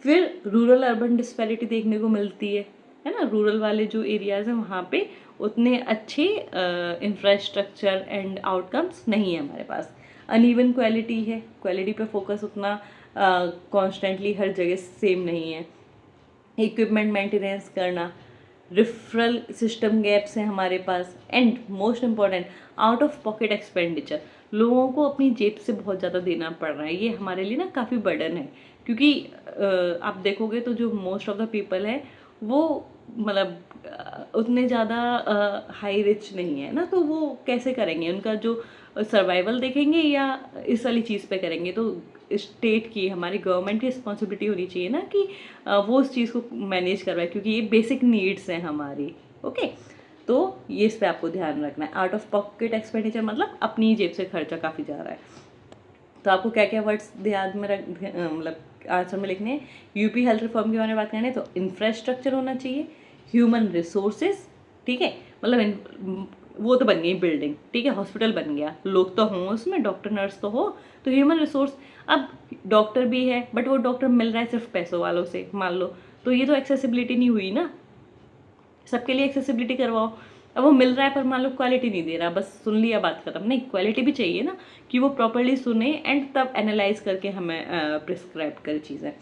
फिर रूरल अर्बन डिस्पैरिटी देखने को मिलती है ना। रूरल वाले जो एरियाज़ हैं वहाँ पे उतने अच्छे इंफ्रास्ट्रक्चर एंड आउटकम्स नहीं है हमारे पास। अनइवन क्वालिटी है, क्वालिटी पे फोकस उतना कॉन्स्टेंटली हर जगह सेम नहीं है। इक्विपमेंट मेंटेनेंस करना, रिफरल सिस्टम गैप्स हैं हमारे पास, and most important out of pocket expenditure, लोगों को अपनी जेब से बहुत ज़्यादा देना पड़ रहा है। ये हमारे लिए ना काफ़ी बर्डन है, क्योंकि आप देखोगे तो जो मोस्ट ऑफ द पीपल है वो मतलब उतने ज़्यादा हाई रिच नहीं है ना, तो वो कैसे करेंगे, उनका जो सर्वाइवल देखेंगे या इस वाली चीज़ पे करेंगे। तो स्टेट की, हमारी गवर्नमेंट की रिस्पॉन्सिबिलिटी होनी चाहिए ना कि वो उस चीज़ को मैनेज करवाए, क्योंकि ये बेसिक नीड्स हैं हमारी। ओके, तो ये इस पर आपको ध्यान रखना है। आउट ऑफ पॉकेट एक्सपेंडिचर मतलब अपनी जेब से खर्चा काफ़ी जा रहा है। तो आपको क्या क्या वर्ड्स ध्यान में मतलब आंसर में लिखने हैं। यूपी हेल्थ रिफॉर्म के बारे में बात करनी है तो इंफ्रास्ट्रक्चर होना चाहिए, ह्यूमन रिसोर्सेज, ठीक है, मतलब वो तो बन गई बिल्डिंग, ठीक है, हॉस्पिटल बन गया, लोग तो हों उसमें, डॉक्टर नर्स तो हो, तो ह्यूमन रिसोर्स। अब डॉक्टर भी है बट वो डॉक्टर मिल रहा है सिर्फ पैसों वालों से, मान लो, तो ये तो एक्सेसिबिलिटी नहीं हुई ना। सबके लिए एक्सेसिबिलिटी करवाओ, अब वो मिल रहा है पर मान लो क्वालिटी नहीं दे रहा, बस सुन लिया बात खत्म। नहीं, क्वालिटी भी चाहिए ना, कि वो प्रॉपरली सुने एंड तब एनालाइज करके हमें प्रिस्क्राइब करे चीज़ें,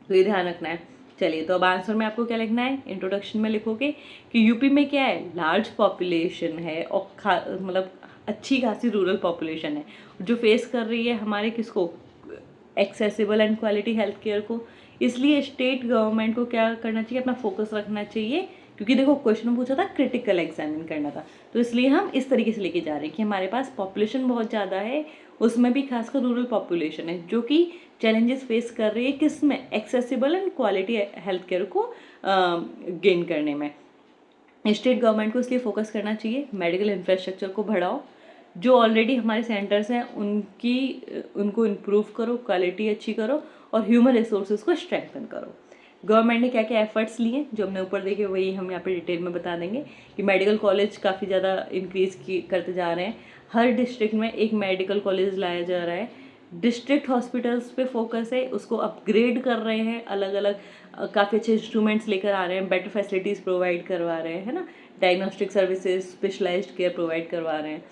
तो ये ध्यान रखना है। चलिए, तो अब आंसर में आपको क्या लिखना है, इंट्रोडक्शन में लिखोगे कि यूपी में क्या है, लार्ज पॉपुलेशन है और मतलब अच्छी खासी रूरल पॉपुलेशन है जो फेस कर रही है हमारे किसको, accessible and quality health care को। इसलिए स्टेट गवर्नमेंट को क्या करना चाहिए, अपना फोकस रखना चाहिए, क्योंकि देखो क्वेश्चन पूछा था, क्रिटिकल एग्जामिन करना था, तो इसलिए हम इस तरीके से लेके जा रहे हैं कि हमारे पास पॉपुलेशन बहुत ज़्यादा है, उसमें भी खासकर रूरल पॉपुलेशन है जो कि चैलेंजेस फेस कर रही है किस में, accessible and quality health care को गेन करने में। स्टेट गवर्नमेंट को इसलिए फोकस करना चाहिए, मेडिकल इंफ्रास्ट्रक्चर को बढ़ाओ, जो ऑलरेडी हमारे सेंटर्स हैं उनको इम्प्रूव करो, क्वालिटी अच्छी करो, और ह्यूमन रिसोर्सेज को स्ट्रेंथन करो। गवर्नमेंट ने क्या क्या एफर्ट्स लिए जो हमने ऊपर देखे वही हम यहाँ पे डिटेल में बता देंगे कि मेडिकल कॉलेज काफ़ी ज़्यादा इंक्रीज़ करते जा रहे हैं, हर डिस्ट्रिक्ट में एक मेडिकल कॉलेज लाया जा रहा है, डिस्ट्रिक्ट हॉस्पिटल्स पे फोकस है, उसको अपग्रेड कर रहे हैं, अलग अलग काफ़ी अच्छे इंस्ट्रूमेंट्स लेकर आ रहे हैं, बेटर फैसिलिटीज़ प्रोवाइड करवा रहे हैं, है ना, diagnostic services, specialised care provide करवा रहे हैं।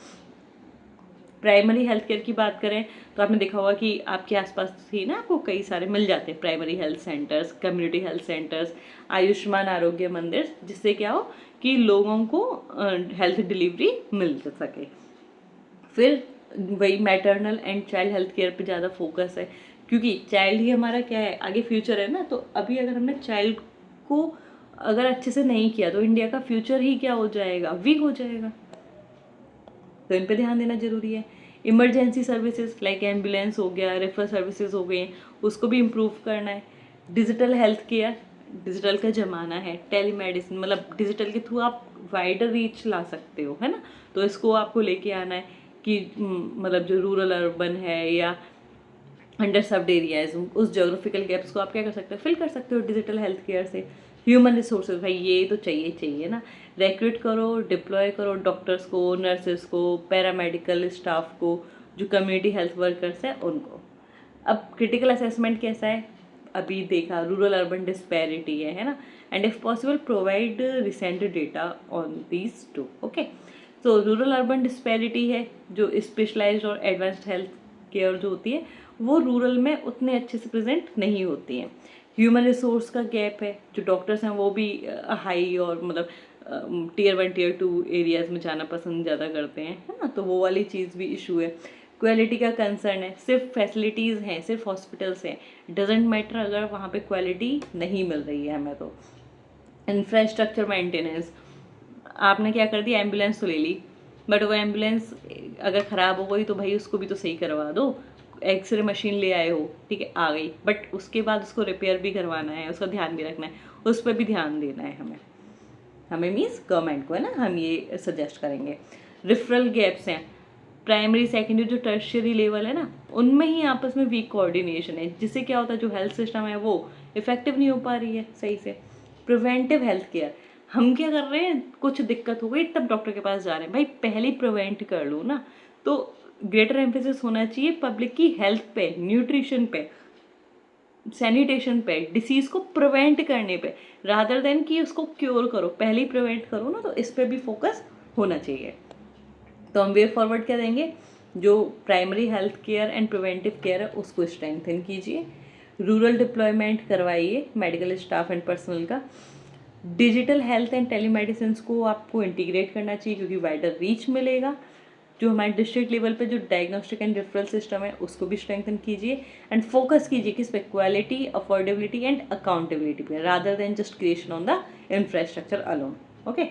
प्राइमरी हेल्थ केयर की बात करें तो आपने देखा होगा कि आपके आसपास ही ना आपको कई सारे मिल जाते हैं, primary health centres, community health centres, Ayushman आरोग्य मंदिर, जिससे क्या हो कि लोगों को हेल्थ डिलीवरी मिल सके। फिर वही maternal and child health care पे ज़्यादा फोकस है, क्योंकि चाइल्ड ही हमारा क्या है, आगे फ्यूचर है ना। तो अभी अगर हमने चाइल्ड को अगर अच्छे से नहीं किया तो इंडिया का फ्यूचर ही क्या हो जाएगा, वीक हो जाएगा, तो इन पे ध्यान देना जरूरी है। इमरजेंसी सर्विसेज लाइक एम्बुलेंस हो गया, रेफर सर्विसेज हो गई, उसको भी इम्प्रूव करना है। डिजिटल हेल्थ केयर, डिजिटल का ज़माना है, टेली मेडिसिन, मतलब डिजिटल के थ्रू आप वाइडर रीच ला सकते हो, है ना, तो इसको आपको लेके आना है कि मतलब जो रूरल अर्बन है या अंडर सर्व्ड एरियाज, उस जोग्राफिकल गैप्स को आप क्या कर सकते हो, फिल कर सकते हो डिजिटल हेल्थ केयर से। ह्यूमन रिसोर्सेज, भाई ये तो चाहिए ना, रिक्रूट करो, डिप्लॉय करो डॉक्टर्स को, नर्सेस को, पैरामेडिकल स्टाफ को, जो कम्युनिटी हेल्थ वर्कर्स हैं उनको। अब क्रिटिकल असेसमेंट कैसा है, अभी देखा, रूरल अर्बन डिस्पैरिटी है ना, and if possible provide recent data on these two. Okay, तो रूरल अर्बन डिस्पैरिटी है, जो स्पेशलाइज्ड और एडवांस्ड हेल्थ केयर जो होती है वो रूरल में उतने अच्छे से प्रेजेंट नहीं होती हैं। ह्यूमन रिसोर्स का गैप है, जो डॉक्टर्स हैं वो भी हाई और मतलब टीयर 1 टीयर 2 एरियाज़ में जाना पसंद ज़्यादा करते हैं, है ना, तो वो वाली चीज़ भी इशू है। क्वालिटी का कंसर्न है, सिर्फ फैसिलिटीज़ हैं, सिर्फ हॉस्पिटल्स हैं, डजेंट मैटर अगर वहाँ पे क्वालिटी नहीं मिल रही है हमें। तो इंफ्रास्ट्रक्चर मेंटेनेंस, आपने क्या कर दिया, एम्बुलेंस तो ले ली, बट वो एम्बुलेंस अगर ख़राब हो गई तो भाई उसको भी तो सही करवा दो। एक्सरे मशीन ले आए हो, ठीक है, आ गई, बट उसके बाद उसको रिपेयर भी करवाना है, उसका ध्यान भी रखना है, उस पर भी ध्यान देना है हमें मीन्स गवर्नमेंट को, है ना, हम ये सजेस्ट करेंगे। रिफरल गैप्स हैं, प्राइमरी सेकेंडरी जो टर्शियरी लेवल है ना, उनमें ही आपस में वीक कोऑर्डिनेशन है, जिससे क्या होता है जो हेल्थ सिस्टम है वो इफेक्टिव नहीं हो पा रही है सही से। प्रिवेंटिव हेल्थ केयर, हम क्या कर रहे हैं, कुछ दिक्कत हो गई तब डॉक्टर के पास जा रहे हैं, भाई पहले प्रिवेंट कर लो ना। तो ग्रेटर एम्फेसिस होना चाहिए पब्लिक की हेल्थ पे, न्यूट्रिशन पे, सैनिटेशन पे, डिसीज को प्रिवेंट करने पे, रादर देन कि उसको क्योर करो, पहले ही प्रिवेंट करो ना, तो इस पे भी फोकस होना चाहिए। तो हम वे फॉरवर्ड क्या देंगे, जो primary health care and preventive care है उसको स्ट्रेंथन कीजिए, रूरल डिप्लॉयमेंट करवाइए मेडिकल स्टाफ एंड पर्सनल का, डिजिटल हेल्थ एंड टेलीमेडिसिन को आपको इंटीग्रेट करना चाहिए क्योंकि वाइडर रीच मिलेगा। जो हमारे डिस्ट्रिक्ट लेवल पे जो डायग्नोस्टिक एंड रेफरल सिस्टम है उसको भी स्ट्रेंथन कीजिए एंड फोकस कीजिए किस पे, क्वालिटी, अफोर्डेबिलिटी एंड अकाउंटेबिलिटी पे, rather than just creation on the infrastructure alone. Okay,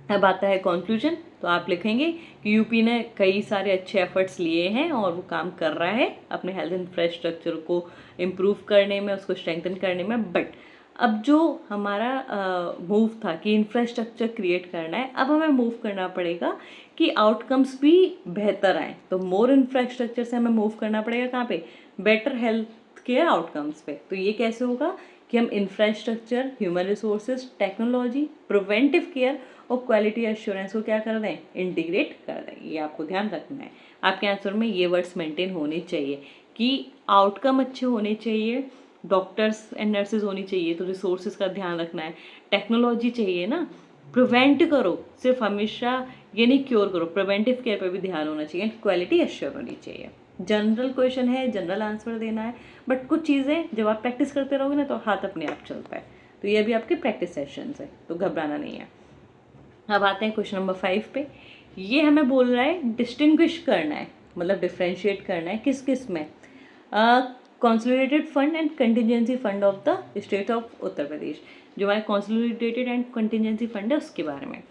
अब आता है कंक्लूजन। तो आप लिखेंगे कि यूपी ने कई सारे अच्छे एफर्ट्स लिए हैं और वो काम कर रहा है अपने हेल्थ इंफ्रास्ट्रक्चर को इम्प्रूव करने में, उसको स्ट्रेंथन करने में, बट अब जो हमारा मूव था कि इंफ्रास्ट्रक्चर क्रिएट करना है, अब हमें मूव करना पड़ेगा कि आउटकम्स भी बेहतर आए। तो मोर इंफ्रास्ट्रक्चर से हमें मूव करना पड़ेगा कहाँ पे, बेटर हेल्थ केयर आउटकम्स पे। तो ये कैसे होगा कि हम infrastructure, human resources, technology, preventive care और क्वालिटी एश्योरेंस को क्या कर दें, इंटीग्रेट कर दें। ये आपको ध्यान रखना है, आपके आंसर में ये वर्ड्स मेंटेन होने चाहिए कि आउटकम अच्छे होने चाहिए, डॉक्टर्स एंड नर्सेज होनी चाहिए, तो रिसोर्सेज का ध्यान रखना है, टेक्नोलॉजी चाहिए ना, प्रिवेंट करो, सिर्फ हमेशा ये नहीं क्योर करो, प्रिवेंटिव केयर पर भी ध्यान होना चाहिए, क्वालिटी एश्योर होनी चाहिए। जनरल क्वेश्चन है, जनरल आंसर देना है, बट कुछ चीज़ें जब आप प्रैक्टिस करते रहोगे ना तो हाथ अपने आप चलता है। तो ये भी आपके प्रैक्टिस सेशंस है, तो घबराना नहीं है। अब आते हैं क्वेश्चन नंबर 5 पे। ये हमें बोल रहा है डिस्टिंग्विश करना है, मतलब डिफ्रेंशिएट करना है किस किस में, consolidated fund and contingency fund of the state of Uttar Pradesh. जो हमारे कंसोलिडेटेड एंड कंटिजेंसी फंड है उसके बारे में।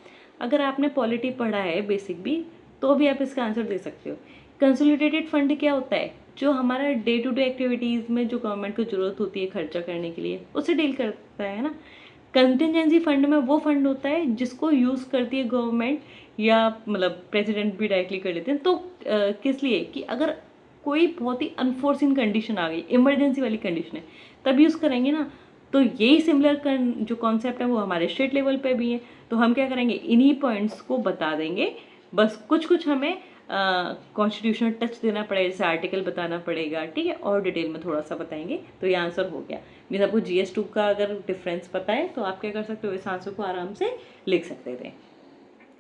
अगर आपने पॉलिटी पढ़ा है बेसिक भी, तो भी आप इसका आंसर दे सकते हो। कंसोलिडेटेड फंड क्या होता है, जो हमारा डे टू डे एक्टिविटीज़ में जो गवर्नमेंट को ज़रूरत होती है खर्चा करने के लिए, उससे डील करता है ना। कंटिजेंसी फंड में वो फंड होता है जिसको यूज़ करती है गवर्नमेंट, या मतलब प्रेसिडेंट भी डायरेक्टली कर लेते हैं। तो किस लिए, कि अगर कोई बहुत ही अनफोर्सिन कंडीशन आ गई, इमरजेंसी वाली कंडीशन है, तब यूज़ करेंगे ना। तो यही सिमिलर जो कॉन्सेप्ट है वो हमारे स्टेट लेवल पे भी है। तो हम क्या करेंगे, इन्हीं पॉइंट्स को बता देंगे, बस कुछ कुछ हमें कॉन्स्टिट्यूशनल टच देना पड़ेगा, जैसे आर्टिकल बताना पड़ेगा, ठीक है, और डिटेल में थोड़ा सा बताएंगे। तो ये आंसर हो गया। मीन्स आपको GS2 का अगर डिफरेंस पता है तो आप क्या कर सकते हो, इस आंसर को आराम से लिख सकते थे।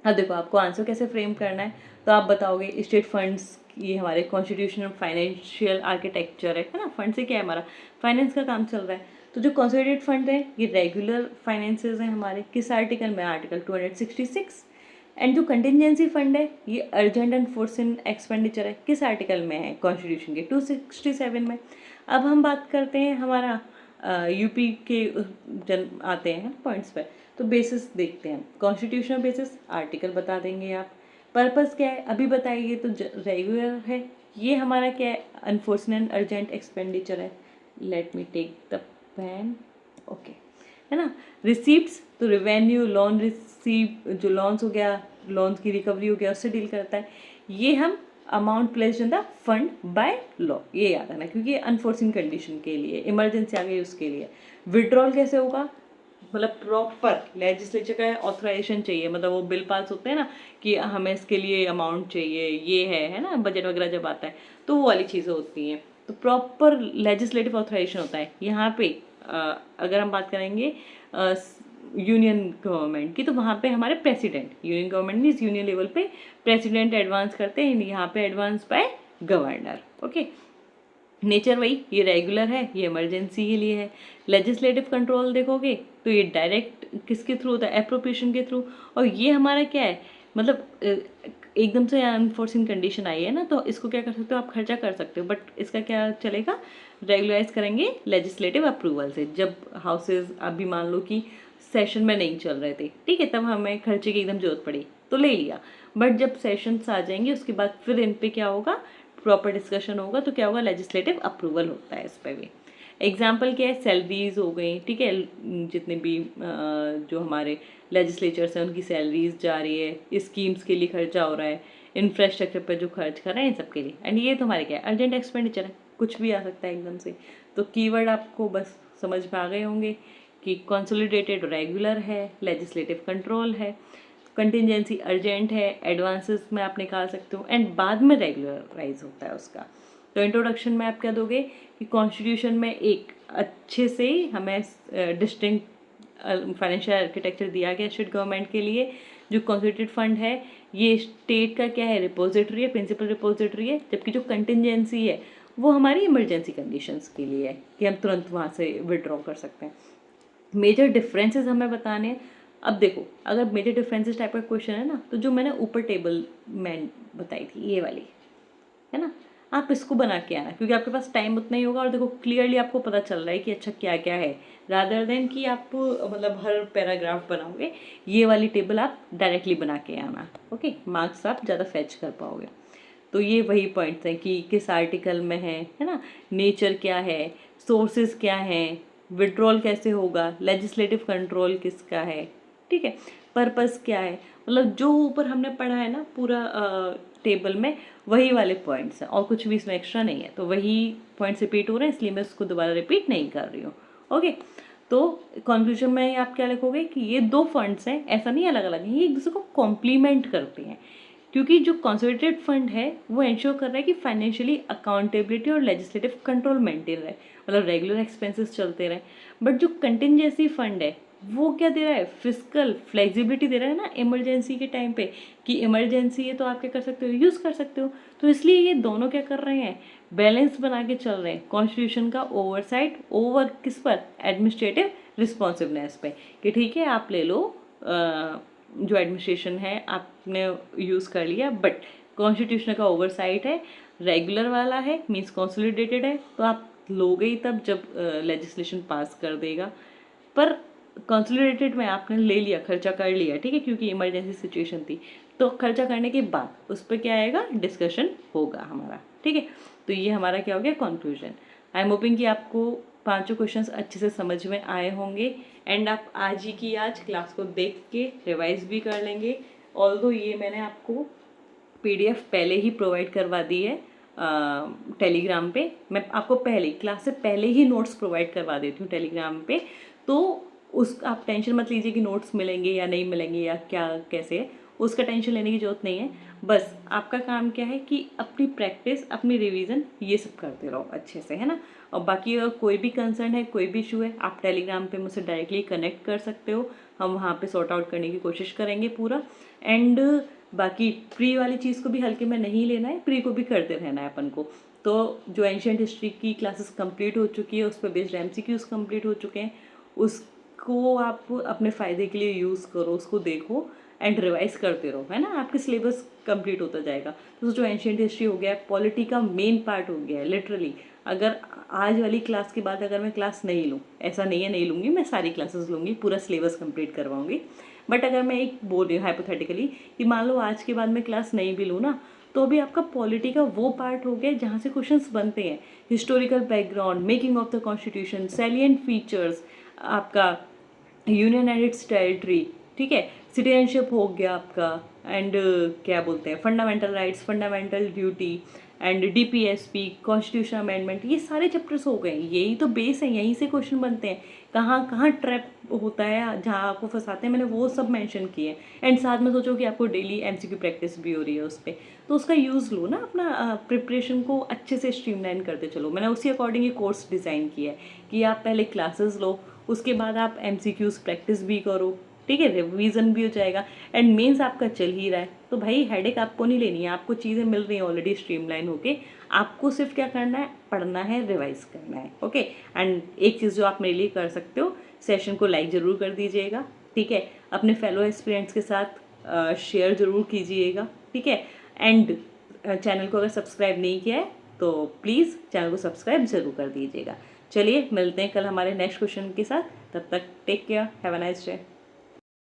अब देखो आपको आंसर कैसे फ्रेम करना है, तो आप बताओगे स्टेट फंड्स, ये हमारे कॉन्स्टिट्यूशनल फाइनेंशियल आर्किटेक्चर है ना। फंड से क्या है, हमारा फाइनेंस का काम चल रहा है। तो जो कंसोलिडेटेड फंड है ये रेगुलर फाइनेंसेस हैं हमारे, किस आर्टिकल में, आर्टिकल 266। एंड जो कंटिजेंसी फंड है ये अर्जेंट एंड फोर्सिन एक्सपेंडिचर है, किस आर्टिकल में है, कॉन्स्टिट्यूशन के 267 में। अब हम बात करते हैं हमारा यूपी के जन आते हैं पॉइंट्स पर, तो बेसिस देखते हैं। कॉन्स्टिट्यूशनल बेसिस आर्टिकल बता देंगे आप, पर्पस क्या है अभी बताइए, तो रेगुलर है, ये हमारा क्या है, अनफोर्सिन एंड अर्जेंट एक्सपेंडिचर है। Let me take the pen, okay, है ना। रिसीप्ट्स, तो रेवेन्यू, लोन रिसीव, जो लॉन्स हो गया, लॉन्स की रिकवरी हो गया, उससे डील करता है। ये हम amount placed in the fund by law, ये याद रखना, क्योंकि ये अनफोर्सिन कंडीशन के लिए, इमरजेंसी आ गई उसके लिए। विड्रॉल कैसे होगा, मतलब प्रॉपर लेजिस्लेचर का ऑथराइजेशन चाहिए, मतलब वो बिल पास होते हैं ना कि हमें इसके लिए अमाउंट चाहिए, ये है ना, बजट वगैरह जब आता है तो वो वाली चीज़ें होती हैं। तो प्रॉपर लेजिस्लेटिव ऑथराइजेशन होता है यहाँ पे। अगर हम बात करेंगे यूनियन गवर्नमेंट की, तो वहाँ पे हमारे president, union government means union level पे प्रेसिडेंट एडवांस करते हैं, यहाँ पे advance by governor. Okay, nature वही, ये रेगुलर है, ये इमरजेंसी के लिए है। लेजिस्लेटिव कंट्रोल देखोगे तो ये डायरेक्ट किसके थ्रू होता है, एप्रोप्रिएशन के थ्रू। और ये हमारा क्या है, मतलब एकदम से अनफोर्सिन कंडीशन आई है ना, तो इसको क्या कर सकते हो आप, खर्चा कर सकते हो, बट इसका क्या चलेगा, रेगुलराइज करेंगे लेजिस्लेटिव अप्रूवल से। जब हाउसेज अभी मान लो कि सेशन में नहीं चल रहे थे, ठीक है, तब हमें खर्चे की एकदम जरूरत पड़ी तो ले लिया, बट जब सेशंस आ जाएंगे उसके बाद फिर इन पे क्या होगा, प्रॉपर डिस्कशन होगा, तो क्या होगा, लेजिस्लेटिव अप्रूवल होता है इस पर भी। एग्जाम्पल क्या है, सैलरीज हो गई, ठीक है, जितने भी जो हमारे लेजिस्लेचर्स हैं उनकी सैलरीज जा रही है, स्कीम्स के लिए खर्चा हो रहा है, इंफ्रास्ट्रक्चर पर जो खर्च कर रहे हैं इन सब के लिए। एंड ये तो हमारे क्या है, अर्जेंट एक्सपेंडिचर है, कुछ भी आ सकता है एकदम से। तो कीवर्ड आपको बस समझ में आ गए होंगे कि कंसोलिडेटेड रेगुलर है, लेजिस्लेटिव कंट्रोल है, कंटिजेंसी अर्जेंट है, एडवांसेस में आप निकाल सकते हो, एंड बाद में रेगुलराइज होता है उसका। तो इंट्रोडक्शन में आप क्या दोगे कि कॉन्स्टिट्यूशन में एक अच्छे से हमें डिस्टिंक्ट फाइनेंशियल आर्किटेक्चर दिया गया स्टेट गवर्नमेंट के लिए। जो कॉन्स्टिट्यूटेड फंड है ये स्टेट का क्या है, रिपोजिटरी है, प्रिंसिपल रिपोजिटरी है, जबकि जो कंटिजेंसी है वो हमारी इमरजेंसी कंडीशंस के लिए है कि हम तुरंत वहाँ से विड्रॉ कर सकते हैं। मेजर डिफरेंसेस हमें बताने हैं। अब देखो, अगर मेजर डिफरेंसेस टाइप का क्वेश्चन है ना, तो जो मैंने ऊपर टेबल में बताई थी ये वाली, है ना, आप इसको बना के आना, क्योंकि आपके पास टाइम उतना ही होगा और देखो क्लियरली आपको पता चल रहा है कि अच्छा क्या क्या है, रादर देन कि आप मतलब हर पैराग्राफ बनाओगे, ये वाली टेबल आप डायरेक्टली बना के आना। ओके, मार्क्स आप ज़्यादा फैच कर पाओगे। तो ये वही पॉइंट्स हैं कि किस आर्टिकल में है ना, नेचर क्या है, सोर्सेज क्या हैं, विड्रॉल कैसे होगा, लेजिस्लेटिव कंट्रोल किसका है, ठीक है, पर्पस क्या है, मतलब जो ऊपर हमने पढ़ा है ना पूरा टेबल में, वही वाले पॉइंट्स हैं और कुछ भी इसमें एक्स्ट्रा नहीं है। तो वही पॉइंट्स रिपीट हो रहे हैं, इसलिए मैं उसको दोबारा रिपीट नहीं कर रही हूँ। ओके, तो कंक्लूजन में आप क्या लिखोगे कि ये दो फंड्स हैं, ऐसा नहीं अलग अलग हैं, ये एक दूसरे को कॉम्प्लीमेंट करते हैं, क्योंकि जो कंसोलिडेटेड फंड है वो इंश्योर कर रहा है कि फाइनेंशियली अकाउंटेबिलिटी और लेजिस्लेटिव कंट्रोल मेंटेन रहे, मतलब रेगुलर एक्सपेंसेस चलते रहे। बट जो कंटिजेंसी फंड है वो क्या दे रहा है, फिजिकल फ्लेक्सिबिलिटी दे रहा है ना इमरजेंसी के टाइम पे, कि इमरजेंसी है तो आप क्या कर सकते हो, यूज़ कर सकते हो। तो इसलिए ये दोनों क्या कर रहे हैं, बैलेंस बना के चल रहे हैं, कॉन्स्टिट्यूशन का ओवरसाइट ओवर किस पर, एडमिनिस्ट्रेटिव रिस्पॉन्सिवनेस पे, कि ठीक है आप ले लो जो एडमिनिस्ट्रेशन है आपने यूज़ कर लिया, बट कॉन्स्टिट्यूशन का ओवरसाइट है, रेगुलर वाला है, मीन्स कंसोलिडेटेड है, तो आप लोगे ही तब जब लेजिस्लेशन पास कर देगा। पर कंसोलिडेटेड में आपने ले लिया, खर्चा कर लिया, ठीक है, क्योंकि इमरजेंसी सिचुएशन थी, तो खर्चा करने के बाद उस पर क्या आएगा, डिस्कशन होगा हमारा, ठीक है। तो ये हमारा क्या हो गया, कंक्लूजन। आई एम होपिंग कि आपको पांचों क्वेश्चंस अच्छे से समझ में आए होंगे, एंड आप आज ही की आज क्लास को देख के रिवाइज भी कर लेंगे। ऑल्दो ये मैंने आपको PDF पहले ही प्रोवाइड करवा दी है टेलीग्राम पे, मैं आपको पहले क्लास से पहले ही नोट्स प्रोवाइड करवा देती हूँ टेलीग्राम पे, तो उस आप टेंशन मत लीजिए कि नोट्स मिलेंगे या नहीं मिलेंगे या क्या कैसे है, उसका टेंशन लेने की ज़रूरत नहीं है। बस आपका काम क्या है कि अपनी प्रैक्टिस, अपनी रिवीजन, ये सब करते रहो अच्छे से, है ना। और बाकी अगर कोई भी कंसर्न है, कोई भी इशू है, आप टेलीग्राम पे मुझसे डायरेक्टली कनेक्ट कर सकते हो, हम वहाँ पे सॉर्ट आउट करने की कोशिश करेंगे पूरा। एंड बाकी प्री वाली चीज़ को भी हल्के में नहीं लेना है, प्री को भी करते रहना है अपन को। तो जो एंशियंट हिस्ट्री की क्लासेस कंप्लीट हो चुकी है, उस पर बेस्ड MCQs कंप्लीट हो चुके हैं, उसको आप अपने फ़ायदे के लिए यूज़ करो, उसको देखो एंड रिवाइज करते रहो, है ना, आपके सिलेबस कंप्लीट होता जाएगा। तो जो एंशियंट हिस्ट्री हो गया, पॉलिटी का मेन पार्ट हो गया है लिटरली। अगर आज वाली क्लास के बाद अगर मैं क्लास नहीं लूँ, ऐसा नहीं है नहीं लूँगी, मैं सारी क्लासेस लूँगी, पूरा सिलेबस कंप्लीट करवाऊँगी, बट अगर मैं एक बोल रही हूँ हाइपोथेटिकली कि मान लो आज के बाद मैं क्लास नहीं भी लूँ ना, तो भी आपका पॉलिटी का वो पार्ट हो गया जहाँ से क्वेश्चंस बनते हैं, historical background, making of the constitution, salient features, आपका यूनियन एंड इट्स टेरिटरी, ठीक है, सिटीजनशिप हो गया आपका, एंड क्या बोलते हैं, fundamental rights, fundamental duty, and DPSP, constitution amendment, ये सारे चैप्टर्स हो गए, यही तो बेस है, यहीं से क्वेश्चन बनते हैं। कहाँ कहाँ ट्रैप होता है, जहाँ आपको फंसाते हैं, मैंने वो सब मेंशन किए। एंड साथ में सोचो कि आपको डेली MCQ प्रैक्टिस भी हो रही है उस पर, तो उसका यूज़ लो ना, अपना प्रिपरेशन को अच्छे से स्ट्रीमलाइन करते चलो। मैंने उसी अकॉर्डिंग ये कोर्स डिज़ाइन किया है कि आप पहले क्लासेस लो, उसके बाद आप MCQs प्रैक्टिस भी करो, ठीक है, रिवीजन भी हो जाएगा एंड मेंस आपका चल ही रहा है, तो भाई हेडेक आपको नहीं लेनी है, आपको चीज़ें मिल रही हैं ऑलरेडी स्ट्रीमलाइन होके, आपको सिर्फ क्या करना है, पढ़ना है, रिवाइज करना है। ओके, एंड एक चीज़ जो आप मेरे लिए कर सकते हो, सेशन को लाइक ज़रूर कर दीजिएगा, ठीक है, अपने फेलो एस्पिरेंट्स के साथ शेयर ज़रूर कीजिएगा, ठीक है, एंड चैनल को अगर सब्सक्राइब नहीं किया है तो प्लीज़ चैनल को सब्सक्राइब ज़रूर कर दीजिएगा। चलिए मिलते हैं कल हमारे नेक्स्ट क्वेश्चन के साथ, तब तक take care, have a nice day.